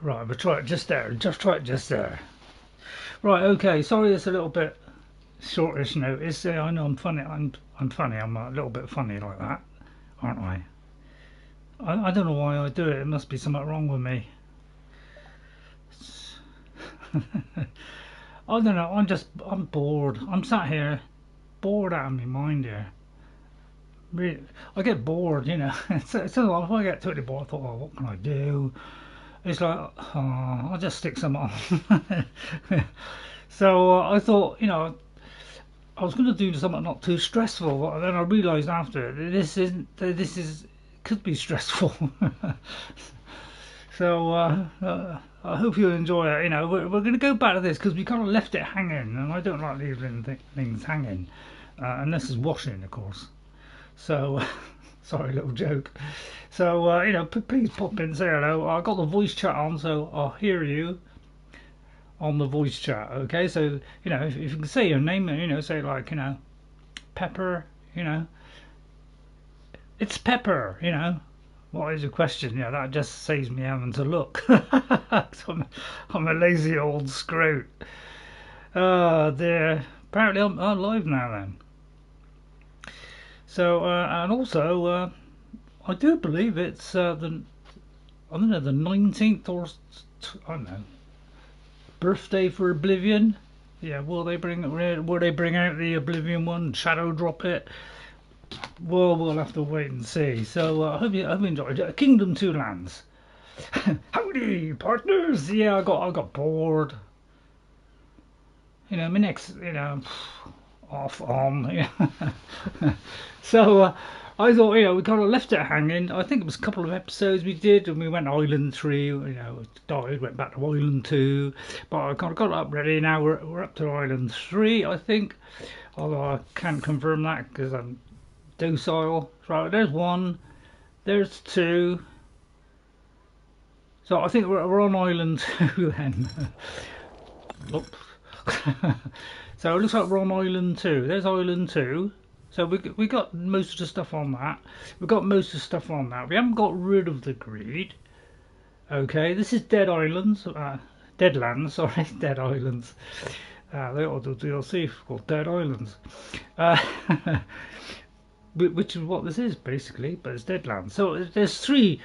Right, we'll try it just there. Just try it just there. Right, okay. Sorry, it's a little bit shortish notice. I know I'm funny. I'm funny. I'm a little bit funny like that, aren't I? I don't know why I do it. It must be something wrong with me. I don't know. I'm bored. I'm sat here, bored out of my mind here. Really, I get bored, you know. So like if I get totally bored, I thought, oh, what can I do? It's like, oh, I'll just stick some on. So I thought, you know, I was going to do something not too stressful, but then I realised after this isn't. This is could be stressful. So I hope you enjoy it. You know, we're going to go back to this because we kind of left it hanging, and I don't like leaving things hanging, unless it's washing, of course. So, sorry, little joke. So you know, please pop in and say hello. I got the voice chat on, so I'll hear you on the voice chat. Okay, so you know, if you can say your name, you know, say like, you know, Pepper. You know, it's Pepper. You know. What is your question? Yeah, that just saves me having to look. I'm a lazy old scrote. Oh dear. Apparently I'm live now then. So, and also, I do believe it's I don't know, the 19th or, I don't know, birthday for Oblivion. Yeah, will they bring out the Oblivion one, shadow drop it? Well, we'll have to wait and see. So I hope you enjoyed it. Kingdom Two Lands. Howdy, partners. Yeah, I got bored. You know, my next, you know, off on. Yeah. So I thought, you know, we kind of left it hanging. I think it was a couple of episodes we did, and we went Island 3. You know, died, went back to Island 2, but I kind of got it up ready. Now we're up to Island 3, I think. Although I can't confirm that because I'm docile. Right, there's one, there's two, so I think we're on Island 2 then. Oops. So it looks like we're on Island 2. There's Island 2. So we got most of the stuff on that. We got most of the stuff on that. We haven't got rid of the greed. Okay, this is Dead Islands. Deadlands, sorry, Dead Islands. They ought to do DLC called Dead Islands. Which is what this is basically, but it's Deadlands. So there's three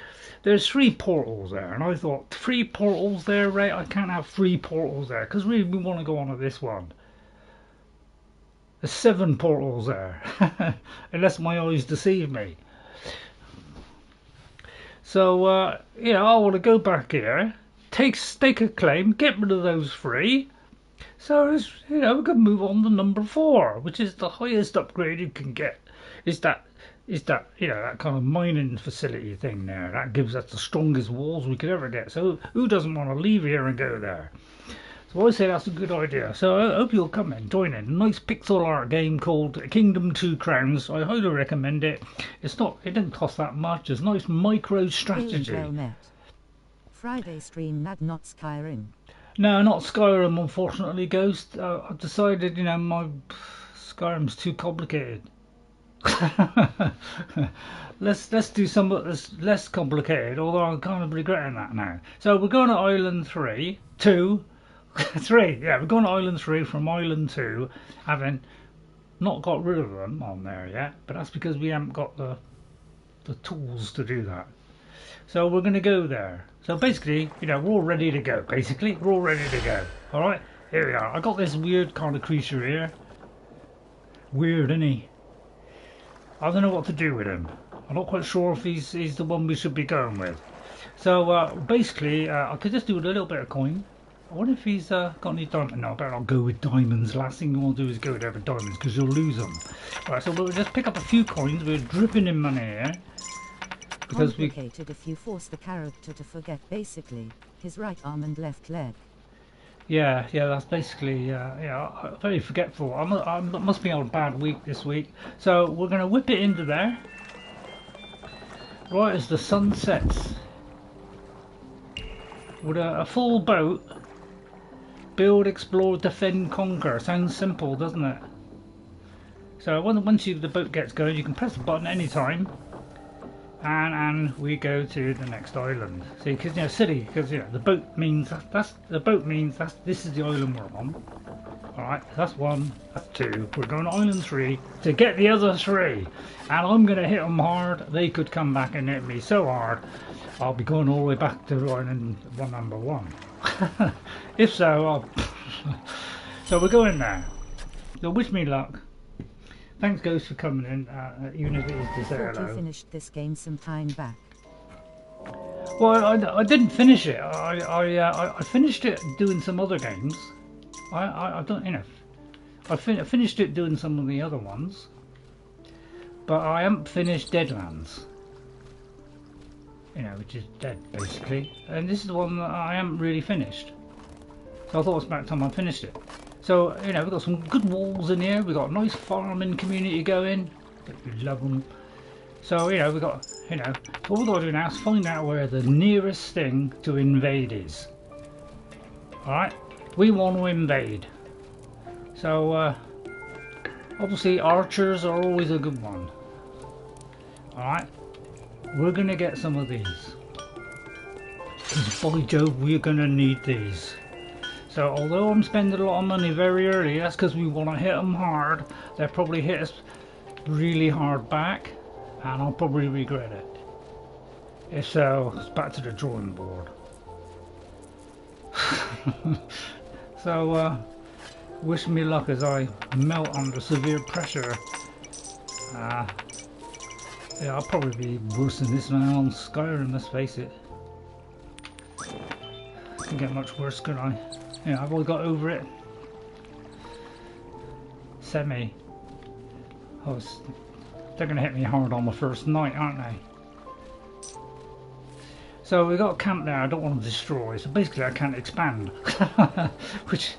portals there, and I thought 3 portals there, right? I can't have 3 portals there because we want to go on to this one. There's 7 portals there, unless my eyes deceive me. So you know, I want to go back here, stake a claim, get rid of those 3. So it's, you know, we can move on to number 4, which is the highest upgrade you can get. Is that you know, that kind of mining facility thing there? That gives us the strongest walls we could ever get. So who doesn't want to leave here and go there? So I say that's a good idea. So I hope you'll come in, join in. A nice pixel art game called Kingdom Two Crowns. I highly recommend it. It didn't cost that much. It's nice micro strategy. Friday stream, not Skyrim. No, not Skyrim, unfortunately, Ghost. I've decided, you know, my Skyrim's too complicated. let's do something that's less complicated, although I'm kind of regretting that now. So we're going to Island 3, 2, 3, yeah, we're going to Island 3 from Island 2, having not got rid of them on there yet, but that's because we haven't got the tools to do that. So we're going to go there. So basically, you know, we're all ready to go. Basically, we're all ready to go. Alright, here we are. I got this weird kind of creature here. Weird, isn't he? I don't know what to do with him. I'm not quite sure if he's the one we should be going with. So basically, I could just do with a little bit of coin. I wonder if he's got any diamonds. No, I better not go with diamonds. Last thing you want to do is go there with diamonds because you'll lose them. Right, so we'll just pick up a few coins. We're dripping in money here. Because complicated if you force the character to forget basically his right arm and left leg. Yeah, that's basically, yeah, very forgetful. I must be on a bad week this week. So we're going to whip it into there. Right as the sun sets. With a full boat. Build, explore, defend, conquer. Sounds simple, doesn't it? So once the boat gets going, you can press the button anytime. and we go to the next island. See, because silly, because the boat means that's this is the island we're on. All right, that's 1, that's 2. We're going to island 3 to get the other 3, and I'm gonna hit them hard. They could come back and hit me so hard, I'll be going all the way back to island number 1. If so, so we're going there. So wish me luck. Thanks, Ghost, for coming in, even if it is to say hello. You finished this game some time back. Well, I didn't finish it. I finished it doing some other games. I don't, I finished it doing some of the other ones, but I haven't finished Deadlands. Which is dead basically, and this is the one that I haven't really finished. So I thought it was about time I finished it. So we've got some good walls in here. We've got a nice farming community going. We love them. So we've got all we've got to do now is find out where the nearest thing to invade is. All right, we want to invade. So obviously archers are always a good one. All right, we're gonna get some of these. By Jove, we're gonna need these. So although I'm spending a lot of money very early, that's because we want to hit them hard. They'll probably hit us really hard back, and I'll probably regret it. If so, it's back to the drawing board. So wish me luck as I melt under severe pressure. Yeah, I'll probably be worse than this now on Skyrim, let's face it. Couldn't get much worse, could I? I've all got over it. Semi. They're going to hit me hard on the first night, aren't they? So we've got a camp there I don't want to destroy, so basically I can't expand. Which...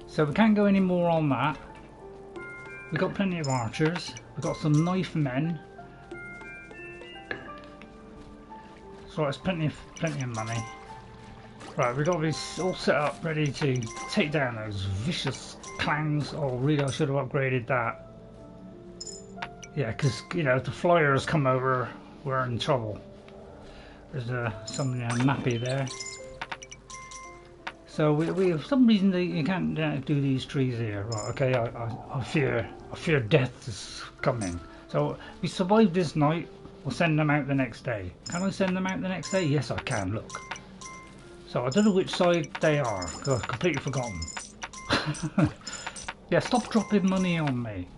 So we can't go any more on that. We've got plenty of archers. We've got some knife men. So it's plenty of money. Right, we've got this all set up, ready to take down those vicious clangs. Oh, really, I should have upgraded that. Yeah, because if the flyers come over, we're in trouble. There's somebody nappy there. So we for some reason you can't do these trees here. Right, okay, I fear death is coming. So we survived this night. We'll send them out the next day. Can I send them out the next day? Yes, I can. Look. So I don't know which side they are because I've completely forgotten. Yeah, stop dropping money on me.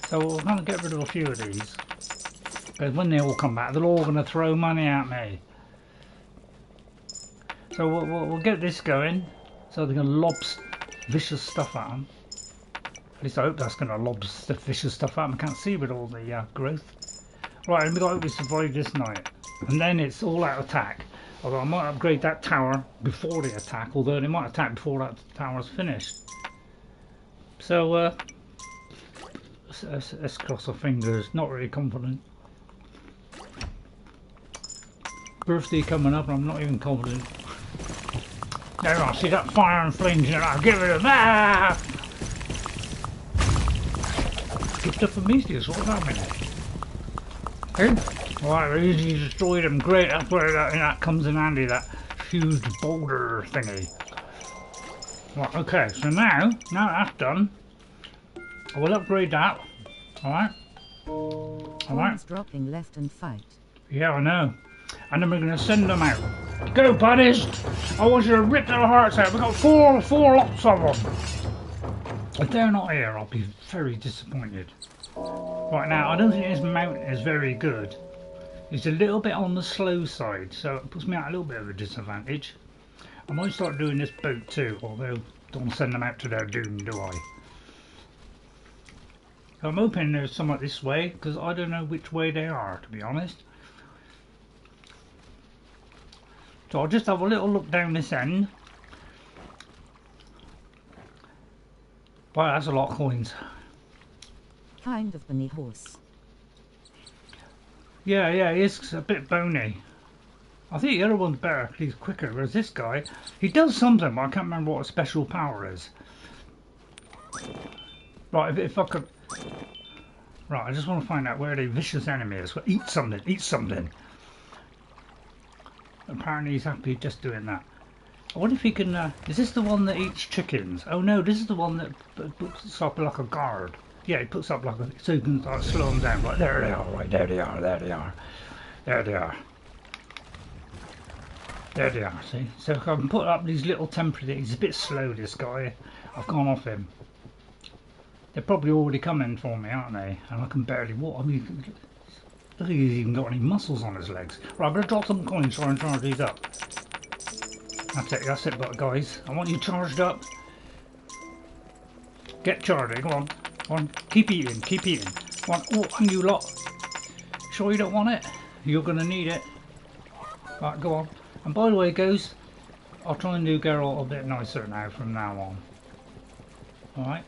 So we'll kind of get rid of a few of these. Because when they all come back, they're all going to throw money at me. So we'll get this going. So they're going to lob vicious stuff at them. At least I hope that's going to lob vicious stuff at them. I can't see with all the growth. Right, and we've got to hope we survive this night. And then it's all out attack. Although I might upgrade that tower before the attack. Although they might attack before that tower's finished. So let's cross our fingers. Not really confident. Birthday coming up and I'm not even confident. There I see that fire and flames in it. I'll get rid of that! Gift up Prometheus, what's that mean? Hey? Right, we easily destroyed them, great, that's where that comes in handy, that fused boulder thingy. Right, okay, so now that's done, I will upgrade that, alright? Alright? Dropping left and fight. Yeah, I know. And then we're going to send them out. Go, buddies! I want you to rip their hearts out. We've got four lots of them. If they're not here, I'll be very disappointed. Right now, I don't think this mount is very good. It's a little bit on the slow side, so it puts me at a little bit of a disadvantage. I might start doing this boat too, although don't send them out to their doom, do I? So I'm hoping there's some this way, because I don't know which way they are, to be honest. So I'll just have a little look down this end. Wow, that's a lot of coins. Kind of bunny horse. Yeah, he's a bit bony. I think the other one's better because he's quicker, whereas this guy, he does something, but I can't remember what a special power is. Right, if I could... Right, I just want to find out where the vicious enemy is. Eat something, eat something. Apparently he's happy just doing that. I wonder if he can... is this the one that eats chickens? Oh no, this is the one that puts up like a guard. Yeah, he puts up like a... So you can like, slow them down. Right, there they are, right, there they are, there they are. There they are. There they are, see? So I can put up these little temporary... He's a bit slow, this guy. I've gone off him. They're probably already coming for me, aren't they? And I can barely walk. I mean, look, he's even got any muscles on his legs. Right, I'm going to drop some coins so I can charge these up. That's it, but guys. I want you charged up. Get charging, go on. Go on, keep eating, keep eating. Go on, oh, and you lot. Sure you don't want it? You're going to need it. Right, go on. And by the way, guys, I'll try and do Geralt a bit nicer now from now on. Alright?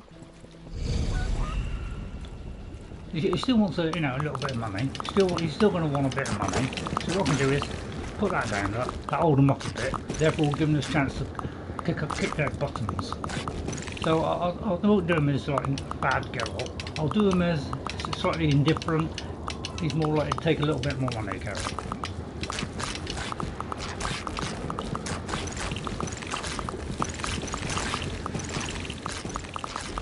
He still wants a, you know, a little bit of money. He's still going to want a bit of money. So what I can do is put that down, that hold him up a bit. Therefore, give him this chance to kick their buttons. So I won't do him as like bad Geralt. I'll do him as slightly indifferent. He's more likely to take a little bit more money, Geralt.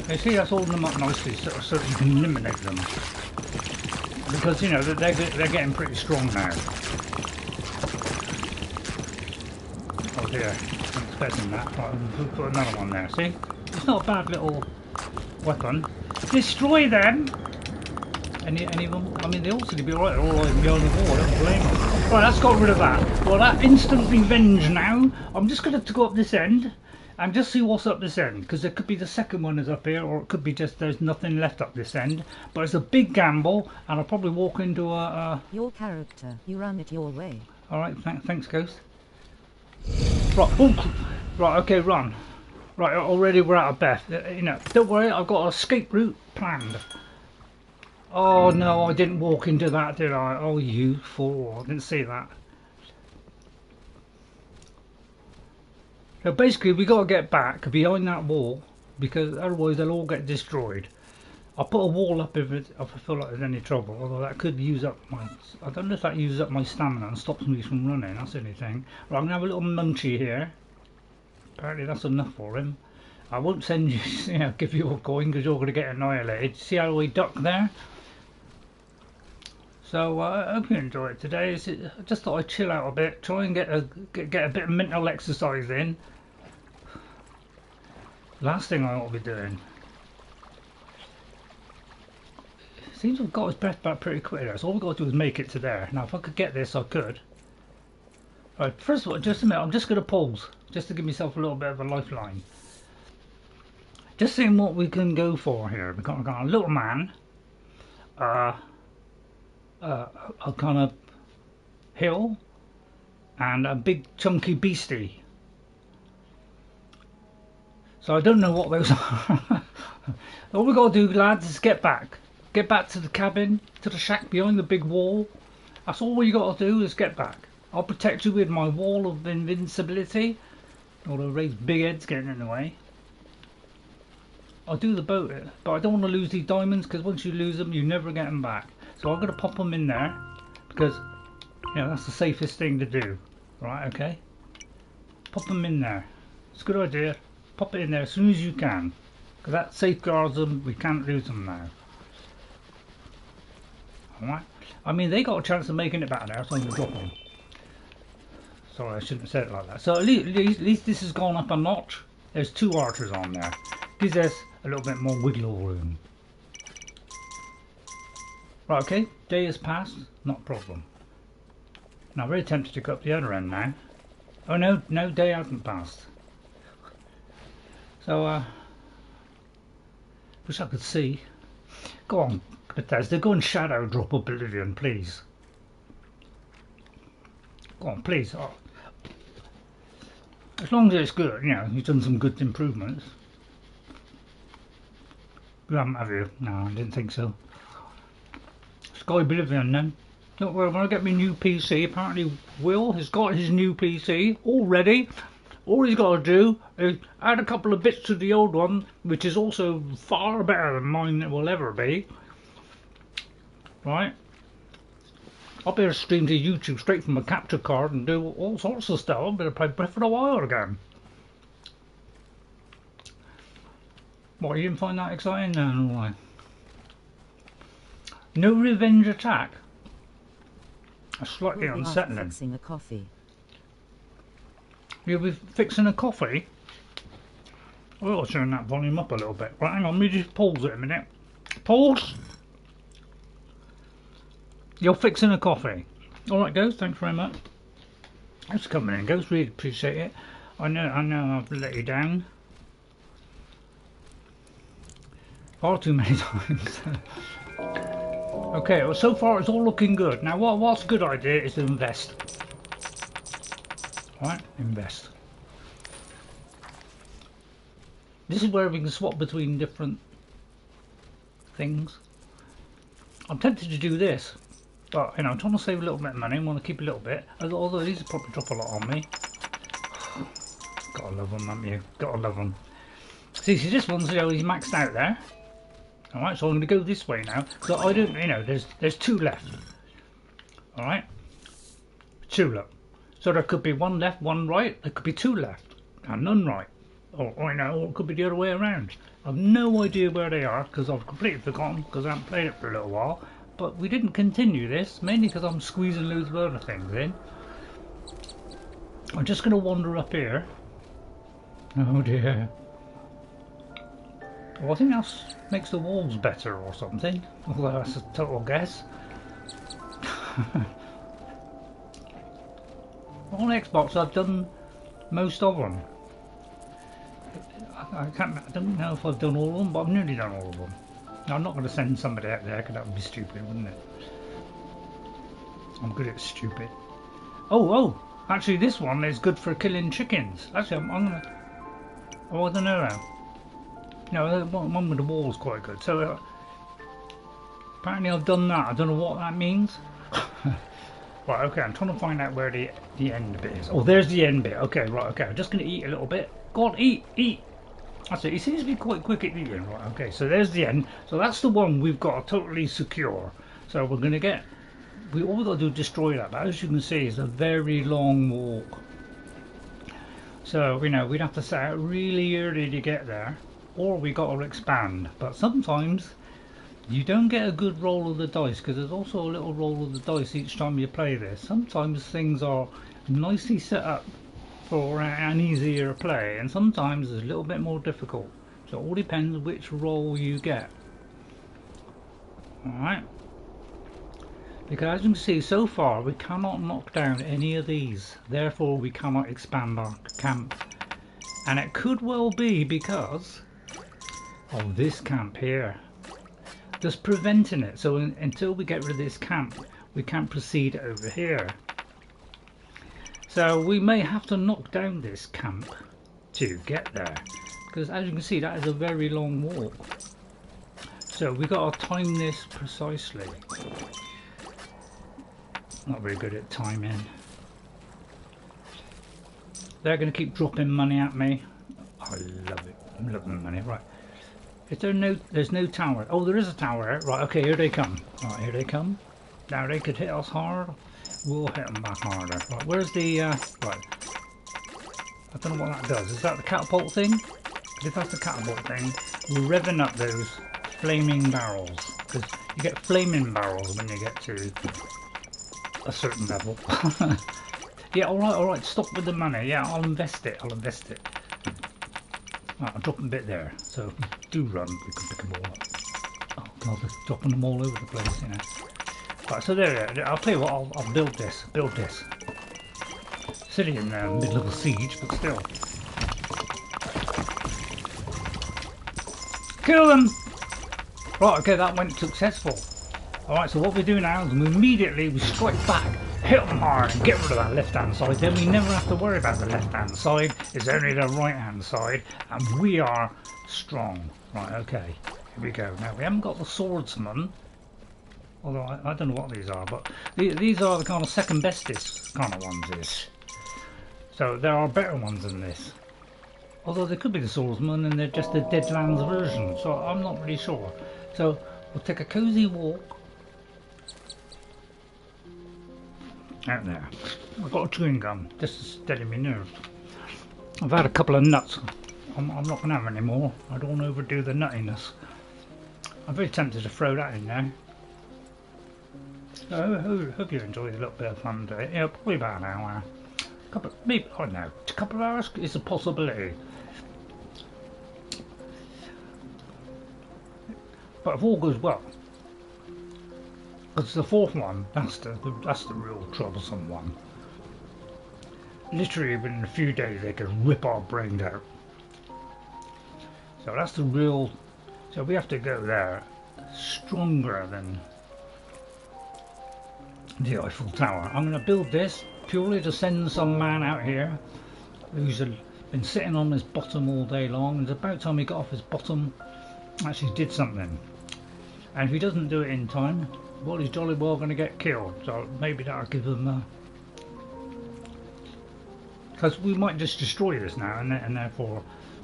You see, that's holding them up nicely so you can eliminate them. Because, you know, they're getting pretty strong now. Oh dear, I'm expecting that. Right, we'll put another one there, see? It's not a bad little weapon. Destroy them! Any of them? I mean, they all seem to be alright, they're all like behind the wall, I don't blame them. Right, that's got rid of that. Well, that instant revenge now. I'm just going to go up this end. And just see what's up this end, because there could be the second one is up here, or it could be just there's nothing left up this end. But it's a big gamble, and I'll probably walk into a... Your character, you run it your way. Alright, thanks, Ghost. Right, oh, right, okay, run. Right, already we're out of breath. You know, don't worry, I've got an escape route planned. Oh no, I didn't walk into that, did I? Oh, you fool, I didn't see that. So basically we got to get back behind that wall because otherwise they'll all get destroyed. I'll put a wall up if I feel like there's any trouble, although that could use up my... I don't know if that uses up my stamina and stops me from running, that's the only thing. Right, I'm going to have a little munchie here. Apparently that's enough for him. I won't send you, you know, give you a coin because you're going to get annihilated. See how we duck there? So I hope you enjoy it today. I just thought I'd chill out a bit, try and get a bit of mental exercise in. Last thing I ought to be doing. Seems to have got his breath back pretty quick there, so all we've got to do is make it to there. Now if I could get this I could. Right, first of all, just a minute, I'm just going to pause, just to give myself a little bit of a lifeline. Just seeing what we can go for here. We've got a little man, a kind of hill, and a big chunky beastie. So I don't know what those are. All we've got to do, lads, is get back. Get back to the cabin, to the shack behind the big wall. That's all you got to do is get back. I'll protect you with my wall of invincibility. Although Ray's big head's getting in the way. I'll do the boat, but I don't want to lose these diamonds because once you lose them, you never get them back. So I'm going to pop them in there because, you know, that's the safest thing to do. Right, okay? Pop them in there. It's a good idea. Pop it in there as soon as you can. Because that safeguards them. We can't lose them now. Alright? I mean, they got a chance of making it back there, so I'm going to drop them. Sorry, I shouldn't have said it like that. So at least this has gone up a notch. There's 2 archers on there. Gives us a little bit more wiggle room. Right, okay, day has passed, not a problem. Now, I'm very tempted to go up the other end now. Oh no, day hasn't passed. So, wish I could see. Go on, Bethesda, go and shadow drop Oblivion, please. Go on, please. Oh. As long as it's good, you know, you've done some good improvements. You haven't, have you? No, I didn't think so. Sky Oblivion then. Don't worry, when I get my new PC, apparently Will has got his new PC all ready. All he's got to do is add a couple of bits to the old one, which is also far better than mine will ever be. Right? I'll be able to stream to YouTube straight from a capture card and do all sorts of stuff. I'll be able to play Breath of the Wild again. What, you didn't find that exciting? No, why? No revenge attack. That's slightly unsettling. Fixing a coffee. You'll be fixing a coffee? We'll turn that volume up a little bit. Right, hang on, let me just pause it a minute. Pause! You're fixing a coffee. Alright, Ghost, thanks very much. Thanks for coming in, Ghost, really appreciate it. I know I've let you down. Far too many times. Okay, well, so far it's all looking good. Now, what's a good idea is to invest. Right, invest. This is where we can swap between different things. I'm tempted to do this, but you know, I'm trying to save a little bit of money and want to keep a little bit. Although these will probably drop a lot on me. Gotta love them, haven't you? Gotta love them. See, this one's, you know, he's maxed out there. Alright, so I'm going to go this way now. So I don't, you know, there's two left. Alright? Two, look. So there could be one left, one right. There could be two left and none right. Or you know, or it could be the other way around. I've no idea where they are because I've completely forgotten because I haven't played it for a little while. But we didn't continue this, mainly because I'm squeezing loads of other things in. I'm just going to wander up here. Oh dear. Well, I think that makes the walls better or something. Although that's a total guess. On Xbox I've done most of them. I don't know if I've done all of them, but I've nearly done all of them. Now, I'm not going to send somebody out there because that would be stupid, wouldn't it? I'm good at stupid. Oh, actually this one is good for killing chickens. Actually, I'm going to... Oh, I don't know now. No, the one with the wall's quite good. So, apparently I've done that. I don't know what that means. Right, okay, I'm trying to find out where the end bit is. Oh, there's the end bit. Okay, right, okay. I'm just going to eat a little bit. Go on, eat. That's it. He seems to be quite quick at eating. Right, okay, so there's the end. So that's the one we've got to totally secure. So we're going to get... all we've got to do is destroy that. But as you can see, it's a very long walk. So, you know, we'd have to set out really early to get there. Or we got to expand. But sometimes... you don't get a good roll of the dice because there's also a little roll of the dice each time you play this. Sometimes things are nicely set up for an easier play and sometimes it's a little bit more difficult. So it all depends which roll you get. Alright. Because as you can see so far we cannot knock down any of these. Therefore we cannot expand our camp. And it could well be because of this camp here. Just preventing it, so until we get rid of this camp we can't proceed over here. So we may have to knock down this camp to get there, because as you can see that is a very long walk. So we got to time this precisely. Not very good at timing. They're going to keep dropping money at me. I love it. I'm loving money. Right. Is there no? There's no tower. Oh, there is a tower. Right. Okay. Here they come. Right. Here they come. Now they could hit us hard. We'll hit them back harder. Right. Where's the? Right. I don't know what that does. Is that the catapult thing? If that's the catapult thing, we're revving up those flaming barrels because you get flaming barrels when you get to a certain level. Yeah. All right. All right. Stop with the money. Yeah. I'll invest it. I'll invest it. Right, I'll drop a bit there, so if we do run, we can pick them all up. Oh god, they're dropping them all over the place, you know. Right, so there, I'll tell you what, I'll build this, Silly in the middle of a siege, but still. Kill them! Right, okay, that went successful. Alright, so what we do now is we strike back, hit them hard and get rid of that left hand side. Then we never have to worry about the left hand side, it's only the right hand side, and we are strong. Right, okay, here we go. Now we haven't got the swordsman, although I don't know what these are, but these are the kind of second bestest kind of ones ish. So there are better ones than this. Although they could be the swordsman and they're just the Deadlands version, so I'm not really sure. So we'll take a cosy walk out there. I've got a chewing gum just to steady my nerves. I've had a couple of nuts. I'm not going to have any more. I don't want to overdo the nuttiness. I'm very tempted to throw that in there. So I hope you enjoyed a little bit of fun today. Yeah, probably about an hour. Maybe, I don't know, a couple of hours is a possibility. But if all goes well, because the fourth one, that's the real troublesome one. Literally within a few days they can rip our brains out. So that's the real, so we have to go there stronger than the Eiffel Tower. I'm going to build this purely to send some man out here who's been sitting on his bottom all day long, and it's about time he got off his bottom, actually did something. And if he doesn't do it in time, well, he's jolly well going to get killed. So maybe that'll give him because we might just destroy this now, and therefore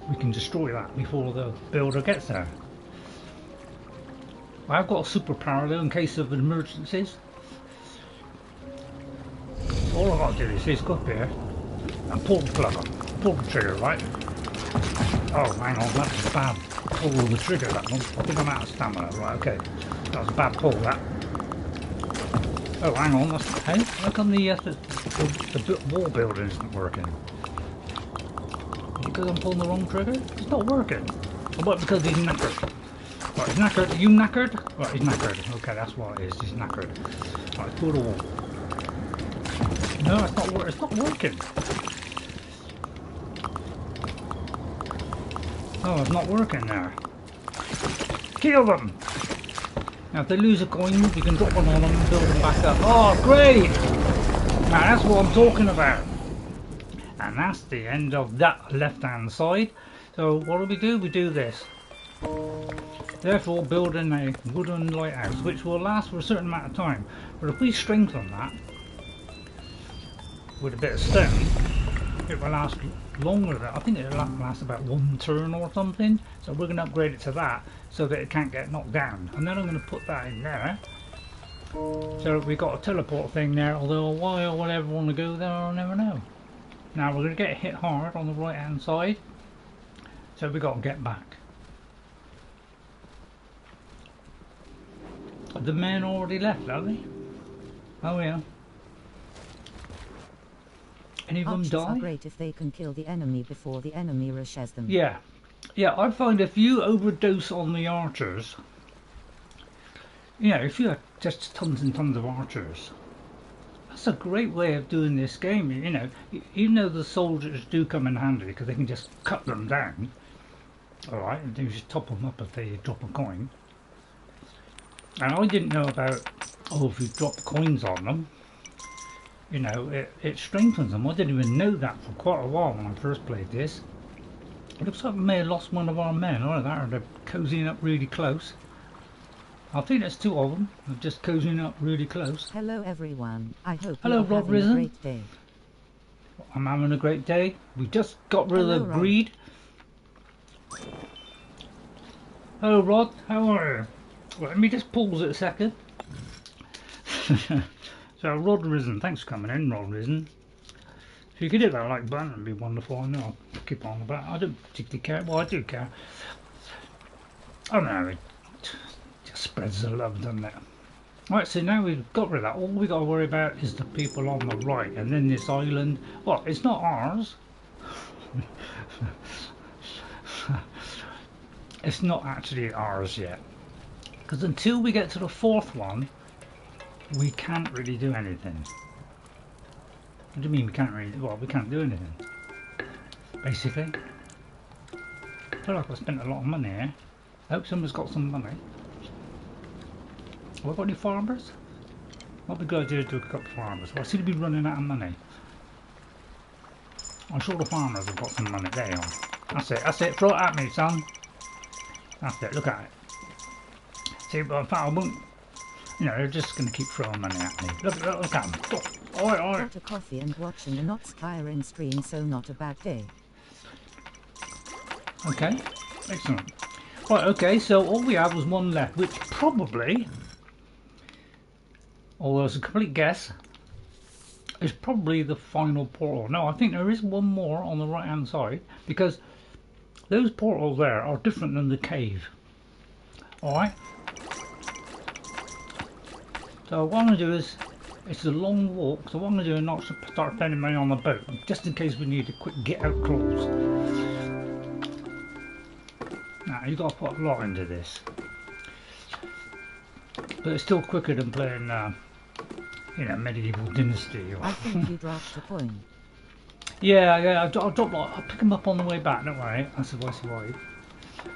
we can destroy that before the builder gets there. I've got a superpower though in case of emergencies. All I've got to do is go up here and pull the plug on, pull the trigger, right? Oh, hang on, that's a bad pull the trigger, that one. I think I'm out of stamina, right, okay. That was a bad pull, that. Oh, hang on, that's, hey, how come the wall building isn't working? Is it because I'm pulling the wrong trigger? It's not working. Or what, because he's knackered? Right, he's knackered. Are you knackered? Right, he's knackered. Okay, that's what it is, he's knackered. Right, pull the wall. No, it's not working. Oh, it's not working now. Kill them! Now if they lose a coin, you can drop one on them and build them back up. Oh, great! Now that's what I'm talking about. And that's the end of that left-hand side. So what do? We do this. Therefore building a wooden lighthouse, which will last for a certain amount of time. But if we strengthen that with a bit of stone, it will last longer than, I think it'll last about 1 turn or something. So we're going to upgrade it to that so that it can't get knocked down. And then I'm going to put that in there. So we've got a teleport thing there, although why or whatever want to go there, I'll never know. Now we're going to get hit hard on the right hand side. So we've got to get back. The men already left, have they? Oh yeah. Any of them Archers die? are great if they can kill the enemy before the enemy rushes them. Yeah. Yeah, I find if you overdose on the archers, you know, if you have just tons and tons of archers, that's a great way of doing this game, you know. Even though the soldiers do come in handy because they can just cut them down, alright, and you just top them up if they drop a coin. And I didn't know about, oh, if you drop coins on them, you know, it strengthens them. I didn't even know that for quite a while when I first played this. It looks like we may have lost one of our men, or that, or they're cozying up really close. I think there's 2 of them. They're just cozying up really close. Hello everyone, I hope Hello, you're Rod having Risen. a great day. I'm having a great day. We just got rid of Hello, the Rod. greed. Hello Rod, how are you? Well, let me just pause it a second. So Rod Risen, thanks for coming in, Rod Risen. If you could hit that like button, it'd be wonderful. I know I'll keep on about it. I don't particularly care. Well, I do care. I don't know, it just spreads the love, doesn't it? Right, so now we've got rid of that. All we got to worry about is the people on the right, and then this island. Well, it's not ours. It's not actually ours yet. Because until we get to the 4th one, we can't really do anything. What do you mean we can't really? Well, we can't do anything. Basically. I feel like I spent a lot of money here. I hope someone's got some money. Have I got any farmers? What would be a good idea to do a couple of farmers? Well, I seem to be running out of money. I'm sure the farmers have got some money. There you are. That's it. Throw it at me, son. That's it. Look at it. See, but in fact, I won't. You know, they're just going to keep throwing money at me. Look at them. Alright, alright. Got a coffee and watching a not Skyrim stream, so not a bad day. Okay, excellent. Right, okay, so all we had was one left, which probably, although it's a complete guess, is probably the final portal. No, I think there is one more on the right hand side, because those portals there are different than the cave. Alright? So what I'm going to do is, it's a long walk, so what I'm going to do is not start spending money on the boat, just in case we need a quick get out clause. Now, you've got to put a lot into this. But it's still quicker than playing, you know, Medieval Dynasty. Or I think you dropped a coin. yeah, I'll drop. I'll pick them up on the way back. Don't worry, that's the voice wide.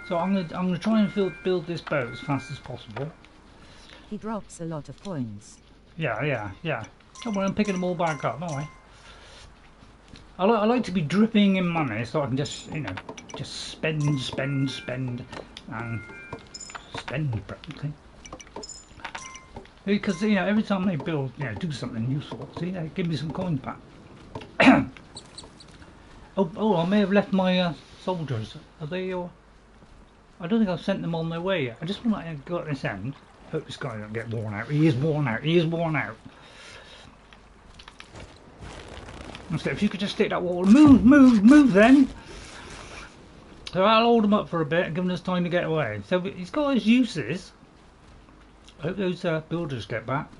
So I'm gonna try and build this boat as fast as possible. He drops a lot of coins. Yeah. Don't worry, I'm picking them all back up. Don't worry. I like to be dripping in money, so I can just, you know, just spend, and spend practically. Because, you know, every time they build, you know, do something useful, see, they give me some coins back. oh, I may have left my soldiers. Are they? I don't think I've sent them on their way yet. I just want to go at this end. Hope this guy don't get worn out. He is worn out. He is worn out. So if you could just stick that wall, move then. So I'll hold him up for a bit, giving us time to get away. So he's got his uses. I hope those builders get back.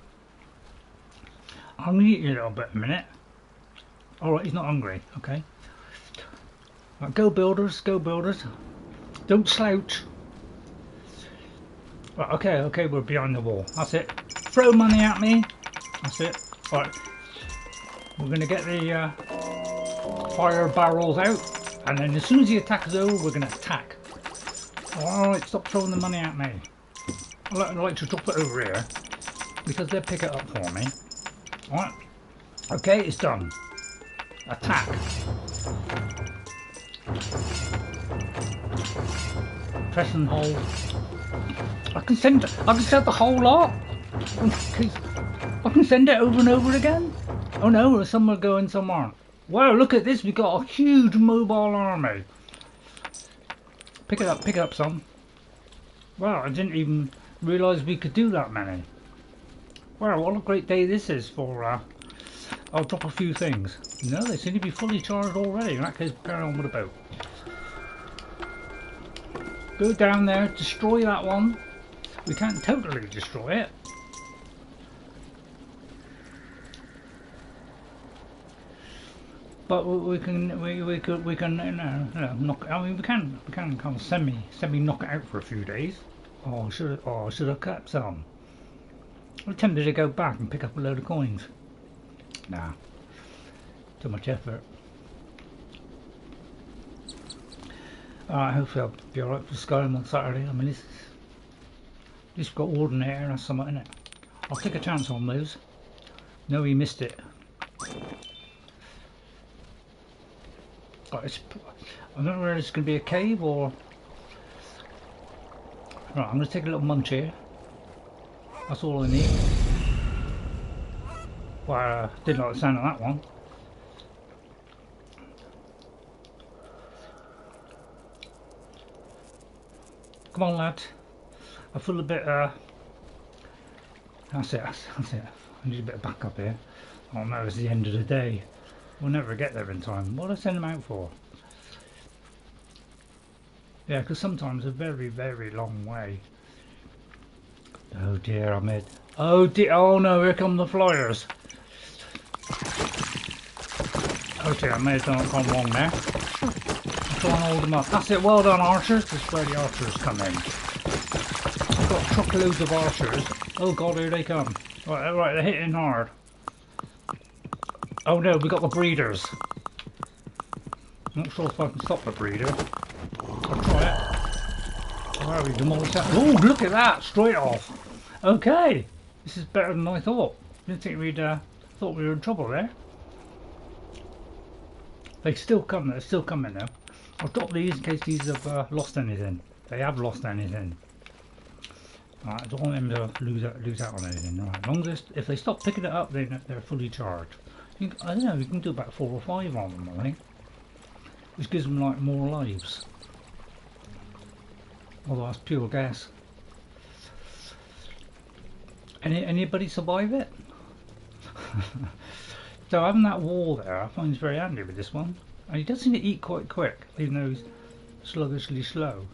I'm gonna eat you a little bit in a minute. Alright, he's not hungry, okay. Right, go builders, go builders. Don't slouch. Right, okay, we're behind the wall. That's it. Throw money at me. That's it. Right. We're gonna get the fire barrels out, and then as soon as the attack is over, we're gonna attack. Alright, stop throwing the money at me. I like to drop it over here because they'll pick it up for me. Alright. Okay, it's done. Attack. Press and hold. I can send the whole lot. I can send it over and over again. Oh no, some are going, some aren't. Wow, look at this. We've got a huge mobile army. Pick it up some. Wow, I didn't even realise we could do that many. Wow, what a great day this is for, I'll drop a few things. No, they seem to be fully charged already. In that case, carry on with the boat. Go down there, destroy that one. We can't totally destroy it. But we can knock. I mean, we can kind of semi knock it out for a few days. Should have kept some. I'm tempted to go back and pick up a load of coins. Nah, too much effort. Alright, hopefully I'll be alright for Skyrim on Saturday. I mean, at least we've got Ordinaire, that's something, innit? I'll take a chance on those. No, he missed it. Right, I don't know whether it's going to be a cave or... Right, I'm going to take a little munch here. That's all I need. Well, didn't like the sound of that one. Come on, lad. I feel a bit, that's it. I need a bit of backup here. Oh no, it's the end of the day. We'll never get there in time. What did I send them out for? Yeah, because sometimes a very, very long way. Oh dear, Ahmed. Oh dear, oh no, here come the flyers. Oh dear, I may have gone wrong there. Try and hold them up. That's it, well done archers. This is where the archers come in. I've got truckloads of archers. Oh god, here they come. Right, they're hitting hard. Oh no, we got the breeders. Not sure if I can stop the breeder. I'll try it. Where we demolish that? Oh, look at that! Straight off. Okay, this is better than I thought. Didn't think we'd thought we were in trouble there. They still come. They're still coming now. I'll drop these in case these have lost anything. They have lost anything. Right, I don't want them to lose out on anything. Right, as long as if they stop picking it up, they're fully charged. I don't know, you can do about 4 or 5 on them, I think. Which gives them like more lives. Although that's pure gas. Anybody survive it? So having that wall there I find is very handy with this one. And he does seem to eat quite quick, even though he's sluggishly slow.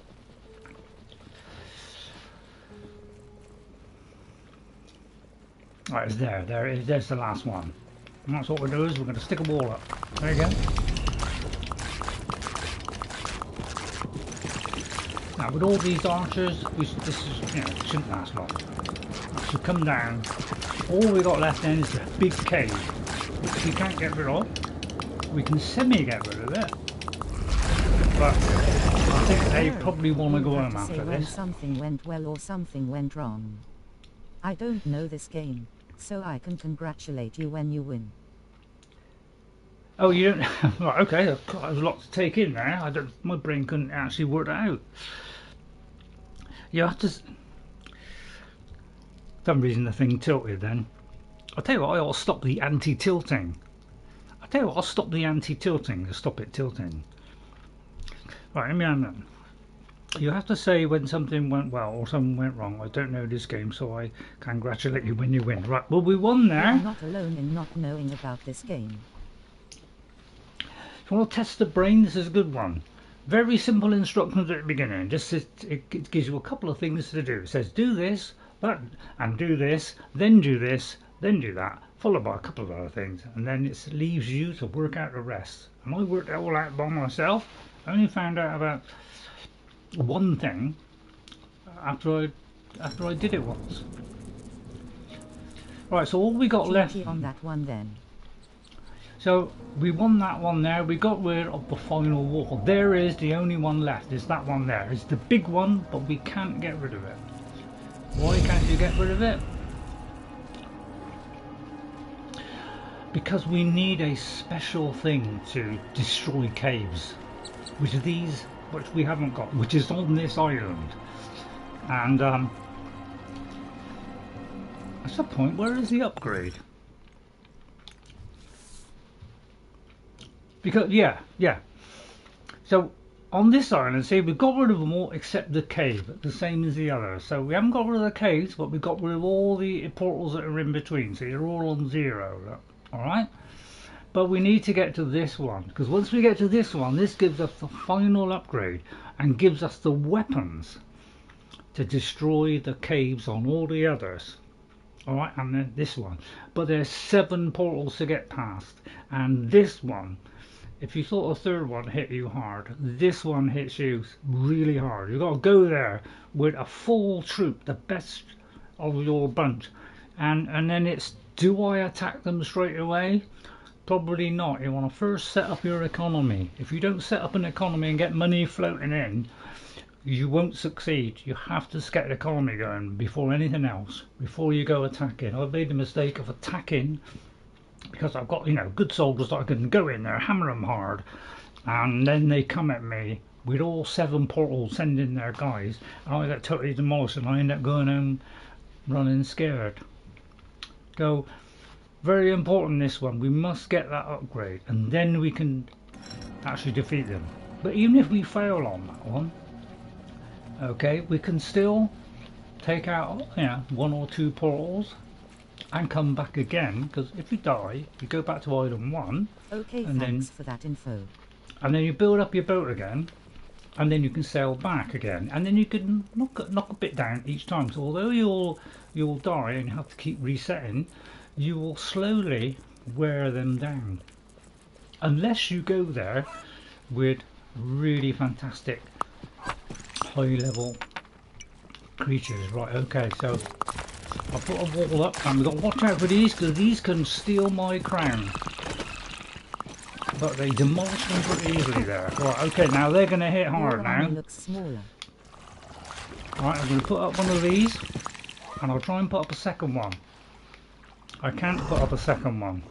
Right, it's there's the last one. And that's what we're doing, is we're going to stick a wall up. There you go. Now with all these archers, this is, you know, shouldn't last long. So come down. All we got left then is the big cave, which we can't get rid of. We can semi get rid of it, but I think they probably want to go home after this. Something went well or something went wrong. I don't know this game, so I can congratulate you when you win. Oh, you don't? Right, okay. There's a lot to take in there. My brain couldn't actually work that out. You have to. For some reason the thing tilted then. I'll tell you what, I'll stop the anti-tilting. I'll stop the anti-tilting to stop it tilting. Right, let me hand that. You have to say when something went well or something went wrong. I don't know this game, so I congratulate you when you win. Right, well we won there. You're not alone in not knowing about this game. If you want to test the brain, this is a good one. Very simple instructions at the beginning. Just it gives you a couple of things to do. It says do this, that, and do this, then do this, then do that, followed by a couple of other things, and then it leaves you to work out the rest. And I worked it all out by myself. I only found out about one thing after I did it once. Right, so all we got left on that one then. So we won that one there. We got rid of the final wall. There is the only one left. Is that one there? It's the big one, but we can't get rid of it. Why can't you get rid of it? Because we need a special thing to destroy caves, which we haven't got, which is on this island. And at some point, where is the upgrade? Because yeah. So on this island, see, we've got rid of them all except the cave, the same as the others. So we haven't got rid of the caves, but we've got rid of all the portals that are in between. So you're all on 0. Look. All right. But we need to get to this one, because once we get to this one, this gives us the final upgrade and gives us the weapons to destroy the caves on all the others. Alright, and then this one. But there's 7 portals to get past, and this one, if you thought the third one hit you hard, this one hits you really hard. You've got to go there with a full troop, the best of your bunch, and then it's, do I attack them straight away? Probably not. You want to first set up your economy. If you don't set up an economy and get money floating in, you won't succeed. You have to get the economy going before anything else, before you go attacking. I've made the mistake of attacking because I've got, you know, good soldiers that I can go in there, hammer them hard, and then they come at me with all 7 portals sending their guys, and I get totally demolished and I end up going home running scared. So very important, this one, we must get that upgrade and then we can actually defeat them. But even if we fail on that one, okay, we can still take out, you know, 1 or 2 portals and come back again, because if you die you go back to island 1. Okay, and thanks for that info. And then you build up your boat again, and then you can sail back again, and then you can knock a bit down each time. So although you'll die and you have to keep resetting, you will slowly wear them down, unless you go there with really fantastic high level creatures. Right, okay, so I'll put a wall up, and we've got to watch out for these, because these can steal my crown, but they demolish them pretty easily there. Right, okay, now they're going to hit hard now. Looks smaller. Right, I'm going to put up one of these, and I'll try and put up a second one. I can't put up a second one,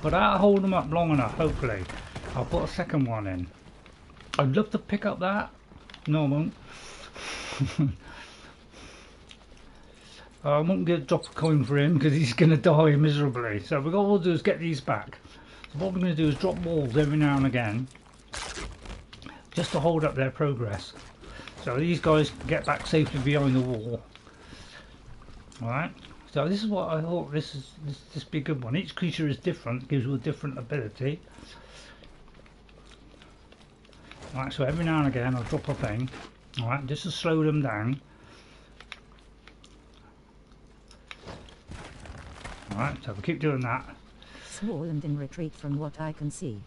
but I'll hold them up long enough, hopefully. I'll put a second one in. I'd love to pick up that. No, I won't. I won't drop a coin for him because he's going to die miserably. So what we'll do is get these back. So what we're going to do is drop walls every now and again, just to hold up their progress. So these guys get back safely behind the wall. Alright, so this is what I thought, this be a good one. Each creature is different, gives you a different ability. Alright, so every now and again I'll drop a thing, alright, just to slow them down. Alright, so we keep doing that. Small and in retreat from what I can see.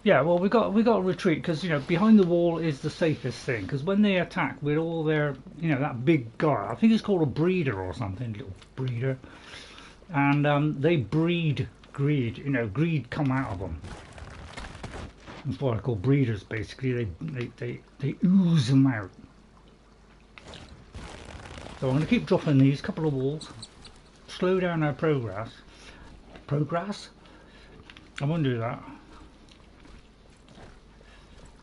Yeah, well we got to retreat because, you know, behind the wall is the safest thing, because when they attack with all their, you know, that big guy, I think it's called a breeder or something, little breeder, and they breed greed, you know, greed come out of them. That's what I call breeders, basically. They ooze them out. So I'm going to keep dropping these couple of walls, slow down our progress. Progress? I won't do that.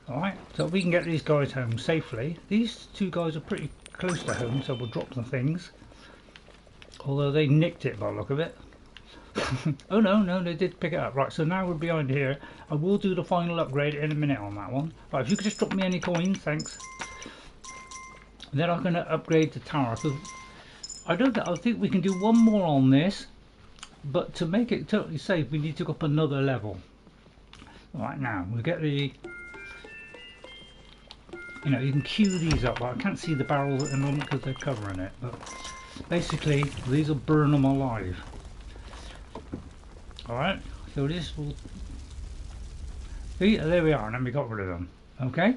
Alright, so we can get these guys home safely. These two guys are pretty close to home, so we'll drop the things. Although they nicked it by the look of it. Oh no, they did pick it up. Right, so now we're behind here. I will do the final upgrade in a minute on that one. Right, if you could just drop me any coins, thanks. And then I'm going to upgrade the tower. So I think we can do one more on this, but to make it totally safe, we need to go up another level. Right, now we'll get the. You know, you can queue these up. I can't see the barrels at the moment because they're covering it, but basically these will burn them alive. Alright, so this will... See, there we are, and then we got rid of them. Okay,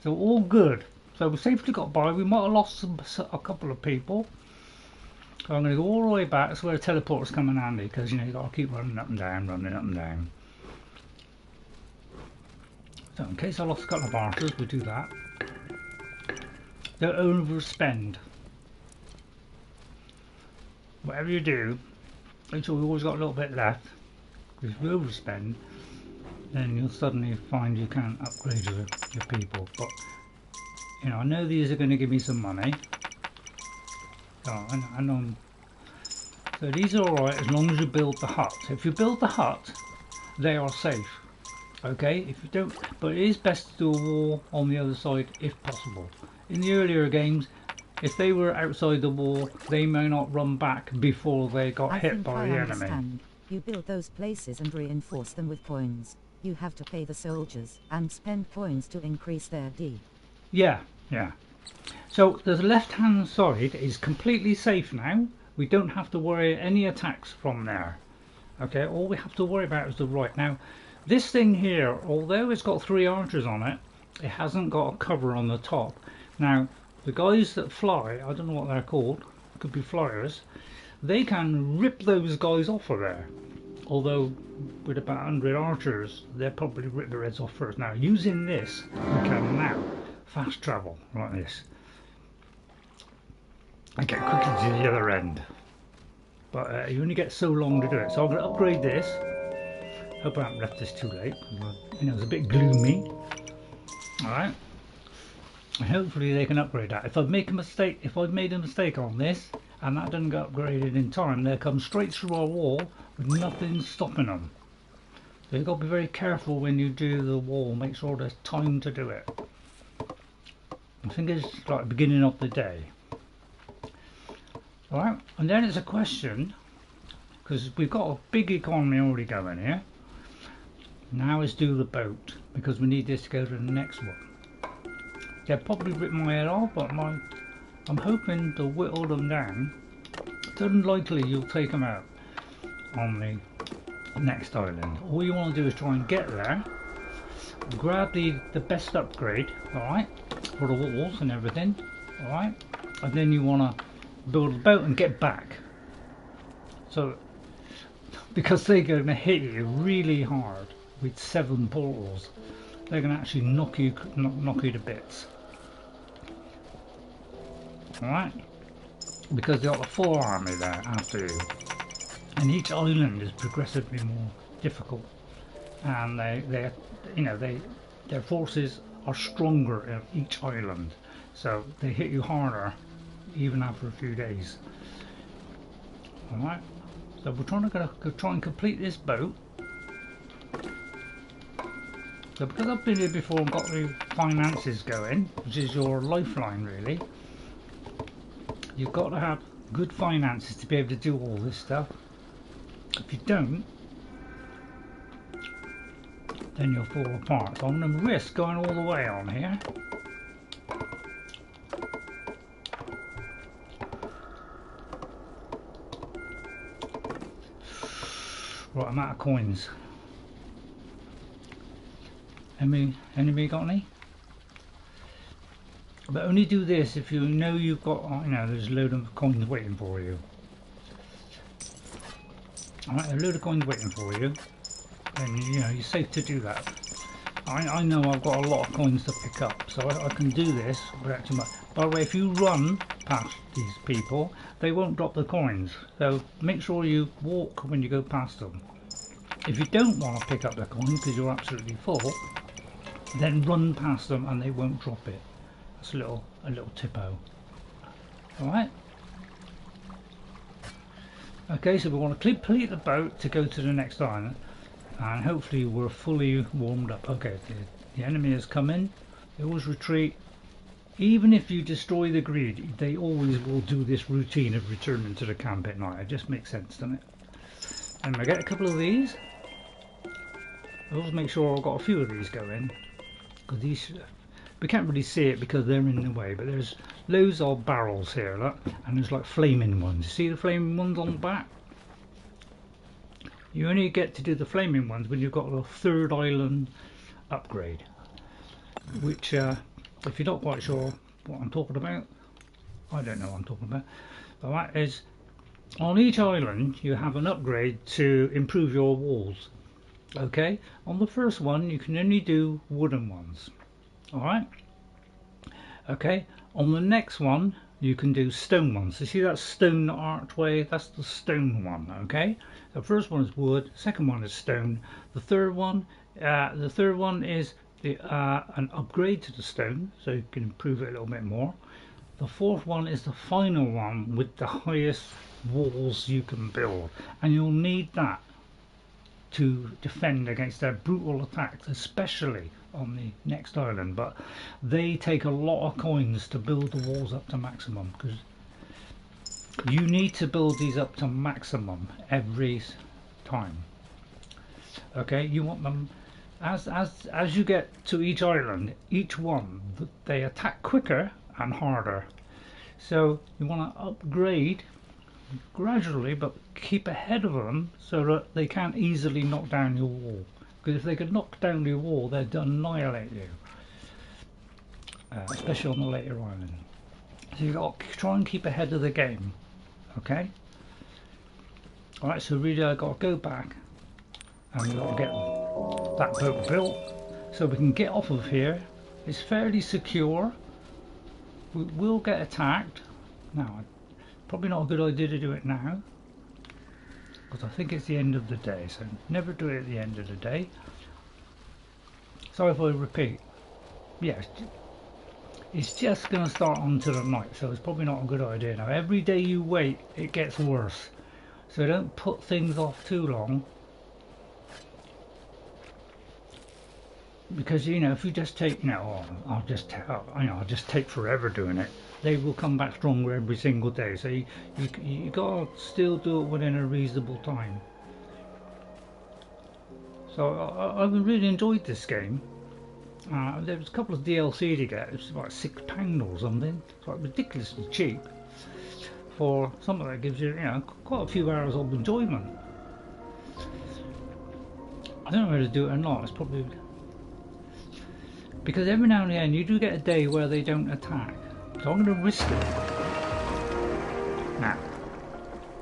so all good. So we safely got by. We might have lost a couple of people. So I'm going to go all the way back. That's where the teleporters come in handy, because, you know, you've got to keep running up and down, running up and down. So in case I lost a couple of archers, we'll do that. Don't overspend. Whatever you do, make sure we've always got a little bit left. If you overspend, then you'll suddenly find you can't upgrade your people. But you know, I know these are going to give me some money. So I know. So these are alright as long as you build the hut. If you build the hut, they are safe. Okay, if you don't, but it is best to do a wall on the other side if possible. In the earlier games, if they were outside the wall, they may not run back before they got hit by the enemy. You build those places and reinforce them with coins. You have to pay the soldiers and spend coins to increase their D. Yeah. So the left-hand side is completely safe now. We don't have to worry any attacks from there. Okay, all we have to worry about is the right. Now, this thing here, although it's got 3 archers on it, it hasn't got a cover on the top. Now, the guys that fly, I don't know what they're called, could be flyers, they can rip those guys off of there. Although, with about 100 archers, they'll probably rip their heads off first. Now, using this, we can now fast travel like this. And get quickly to the other end. But you only get so long to do it. So I'm going to upgrade this. Hope I haven't left this too late. You know, it's a bit gloomy. Alright. And hopefully they can upgrade that. If I make a mistake, if I've made a mistake on this and that doesn't get upgraded in time, they'll come straight through our wall with nothing stopping them. So you've got to be very careful when you do the wall. Make sure there's time to do it. I think it's like the beginning of the day. Alright, and then it's a question, because we've got a big economy already going here. Now let's do the boat, because we need this to go to the next one. They'll probably rip my head off, but I'm hoping to whittle them down. It's unlikely you'll take them out on the next island. All you want to do is try and get there, grab the best upgrade, alright, for the walls and everything, alright, and then you want to build a boat and get back. So, because they're going to hit you really hard with 7 portals, they're going to actually knock you to bits. Alright? Because they've got the full army there after you. And each island is progressively more difficult. And their forces are stronger in each island. So they hit you harder even after a few days. Alright, so we're trying to go try and complete this boat. So because I've been here before and got the finances going, which is your lifeline really, you've got to have good finances to be able to do all this stuff. If you don't, then you'll fall apart. So I'm going to risk going all the way on here. Right, I'm out of coins. Enemy got any? But only do this if you know you've got, you know, there's a load of coins waiting for you. Alright, a load of coins waiting for you. And you know, you're safe to do that. I know I've got a lot of coins to pick up, so I can do this without too much. By the way, if you run past these people, they won't drop the coins. So make sure you walk when you go past them. If you don't want to pick up the coins because you're absolutely full, then run past them and they won't drop it. That's a little tippo. Alright? Okay, so we want to complete the boat to go to the next island, and hopefully we're fully warmed up. Okay, the enemy has come in. They always retreat. Even if you destroy the grid, they always will do this routine of returning to the camp at night. It just makes sense, doesn't it? And I get a couple of these. I always make sure I've got a few of these going, because these, we can't really see it because they're in the way, but there's loads of barrels here, look, and there's like flaming ones. See the flaming ones on the back? You only get to do the flaming ones when you've got the third island upgrade, which if you're not quite sure what I'm talking about, I don't know what I'm talking about, but that is, on each island you have an upgrade to improve your walls. Okay, on the first one you can only do wooden ones. Alright, okay, on the next one you can do stone ones. You see that stone archway? That's the stone one. Okay, the first one is wood, second one is stone, the third one is an upgrade to the stone, so you can improve it a little bit more. The fourth one is the final one with the highest walls you can build, and you'll need that to defend against their brutal attacks, especially on the next island. But they take a lot of coins to build the walls up to maximum, because you need to build these up to maximum every time. Okay, you want them as you get to each island, each one they attack quicker and harder, so you want to upgrade gradually, but keep ahead of them so that they can't easily knock down your wall, because if they could knock down your wall they'd annihilate you, especially on the later island. So you've got to try and keep ahead of the game. Okay, alright, so really I've got to go back and we've got to get that boat built so we can get off of here. It's fairly secure. We will get attacked. Now, probably not a good idea to do it now, because I think it's the end of the day, so never do it at the end of the day. Sorry if I repeat. Yes, it's just going to start onto the night, so it's probably not a good idea. Now, every day you wait, it gets worse, so don't put things off too long, because you know, if you just take, you know, oh, I'll just take forever doing it, they will come back stronger every single day. So you gotta still do it within a reasonable time. So I've really enjoyed this game. There was a couple of DLC to get. It was about £6 or something. It's like ridiculously cheap for something that gives you, you know, quite a few hours of enjoyment. I don't know whether to do it or not. It's probably because every now and then you do get a day where they don't attack. So I'm going to risk it. Now,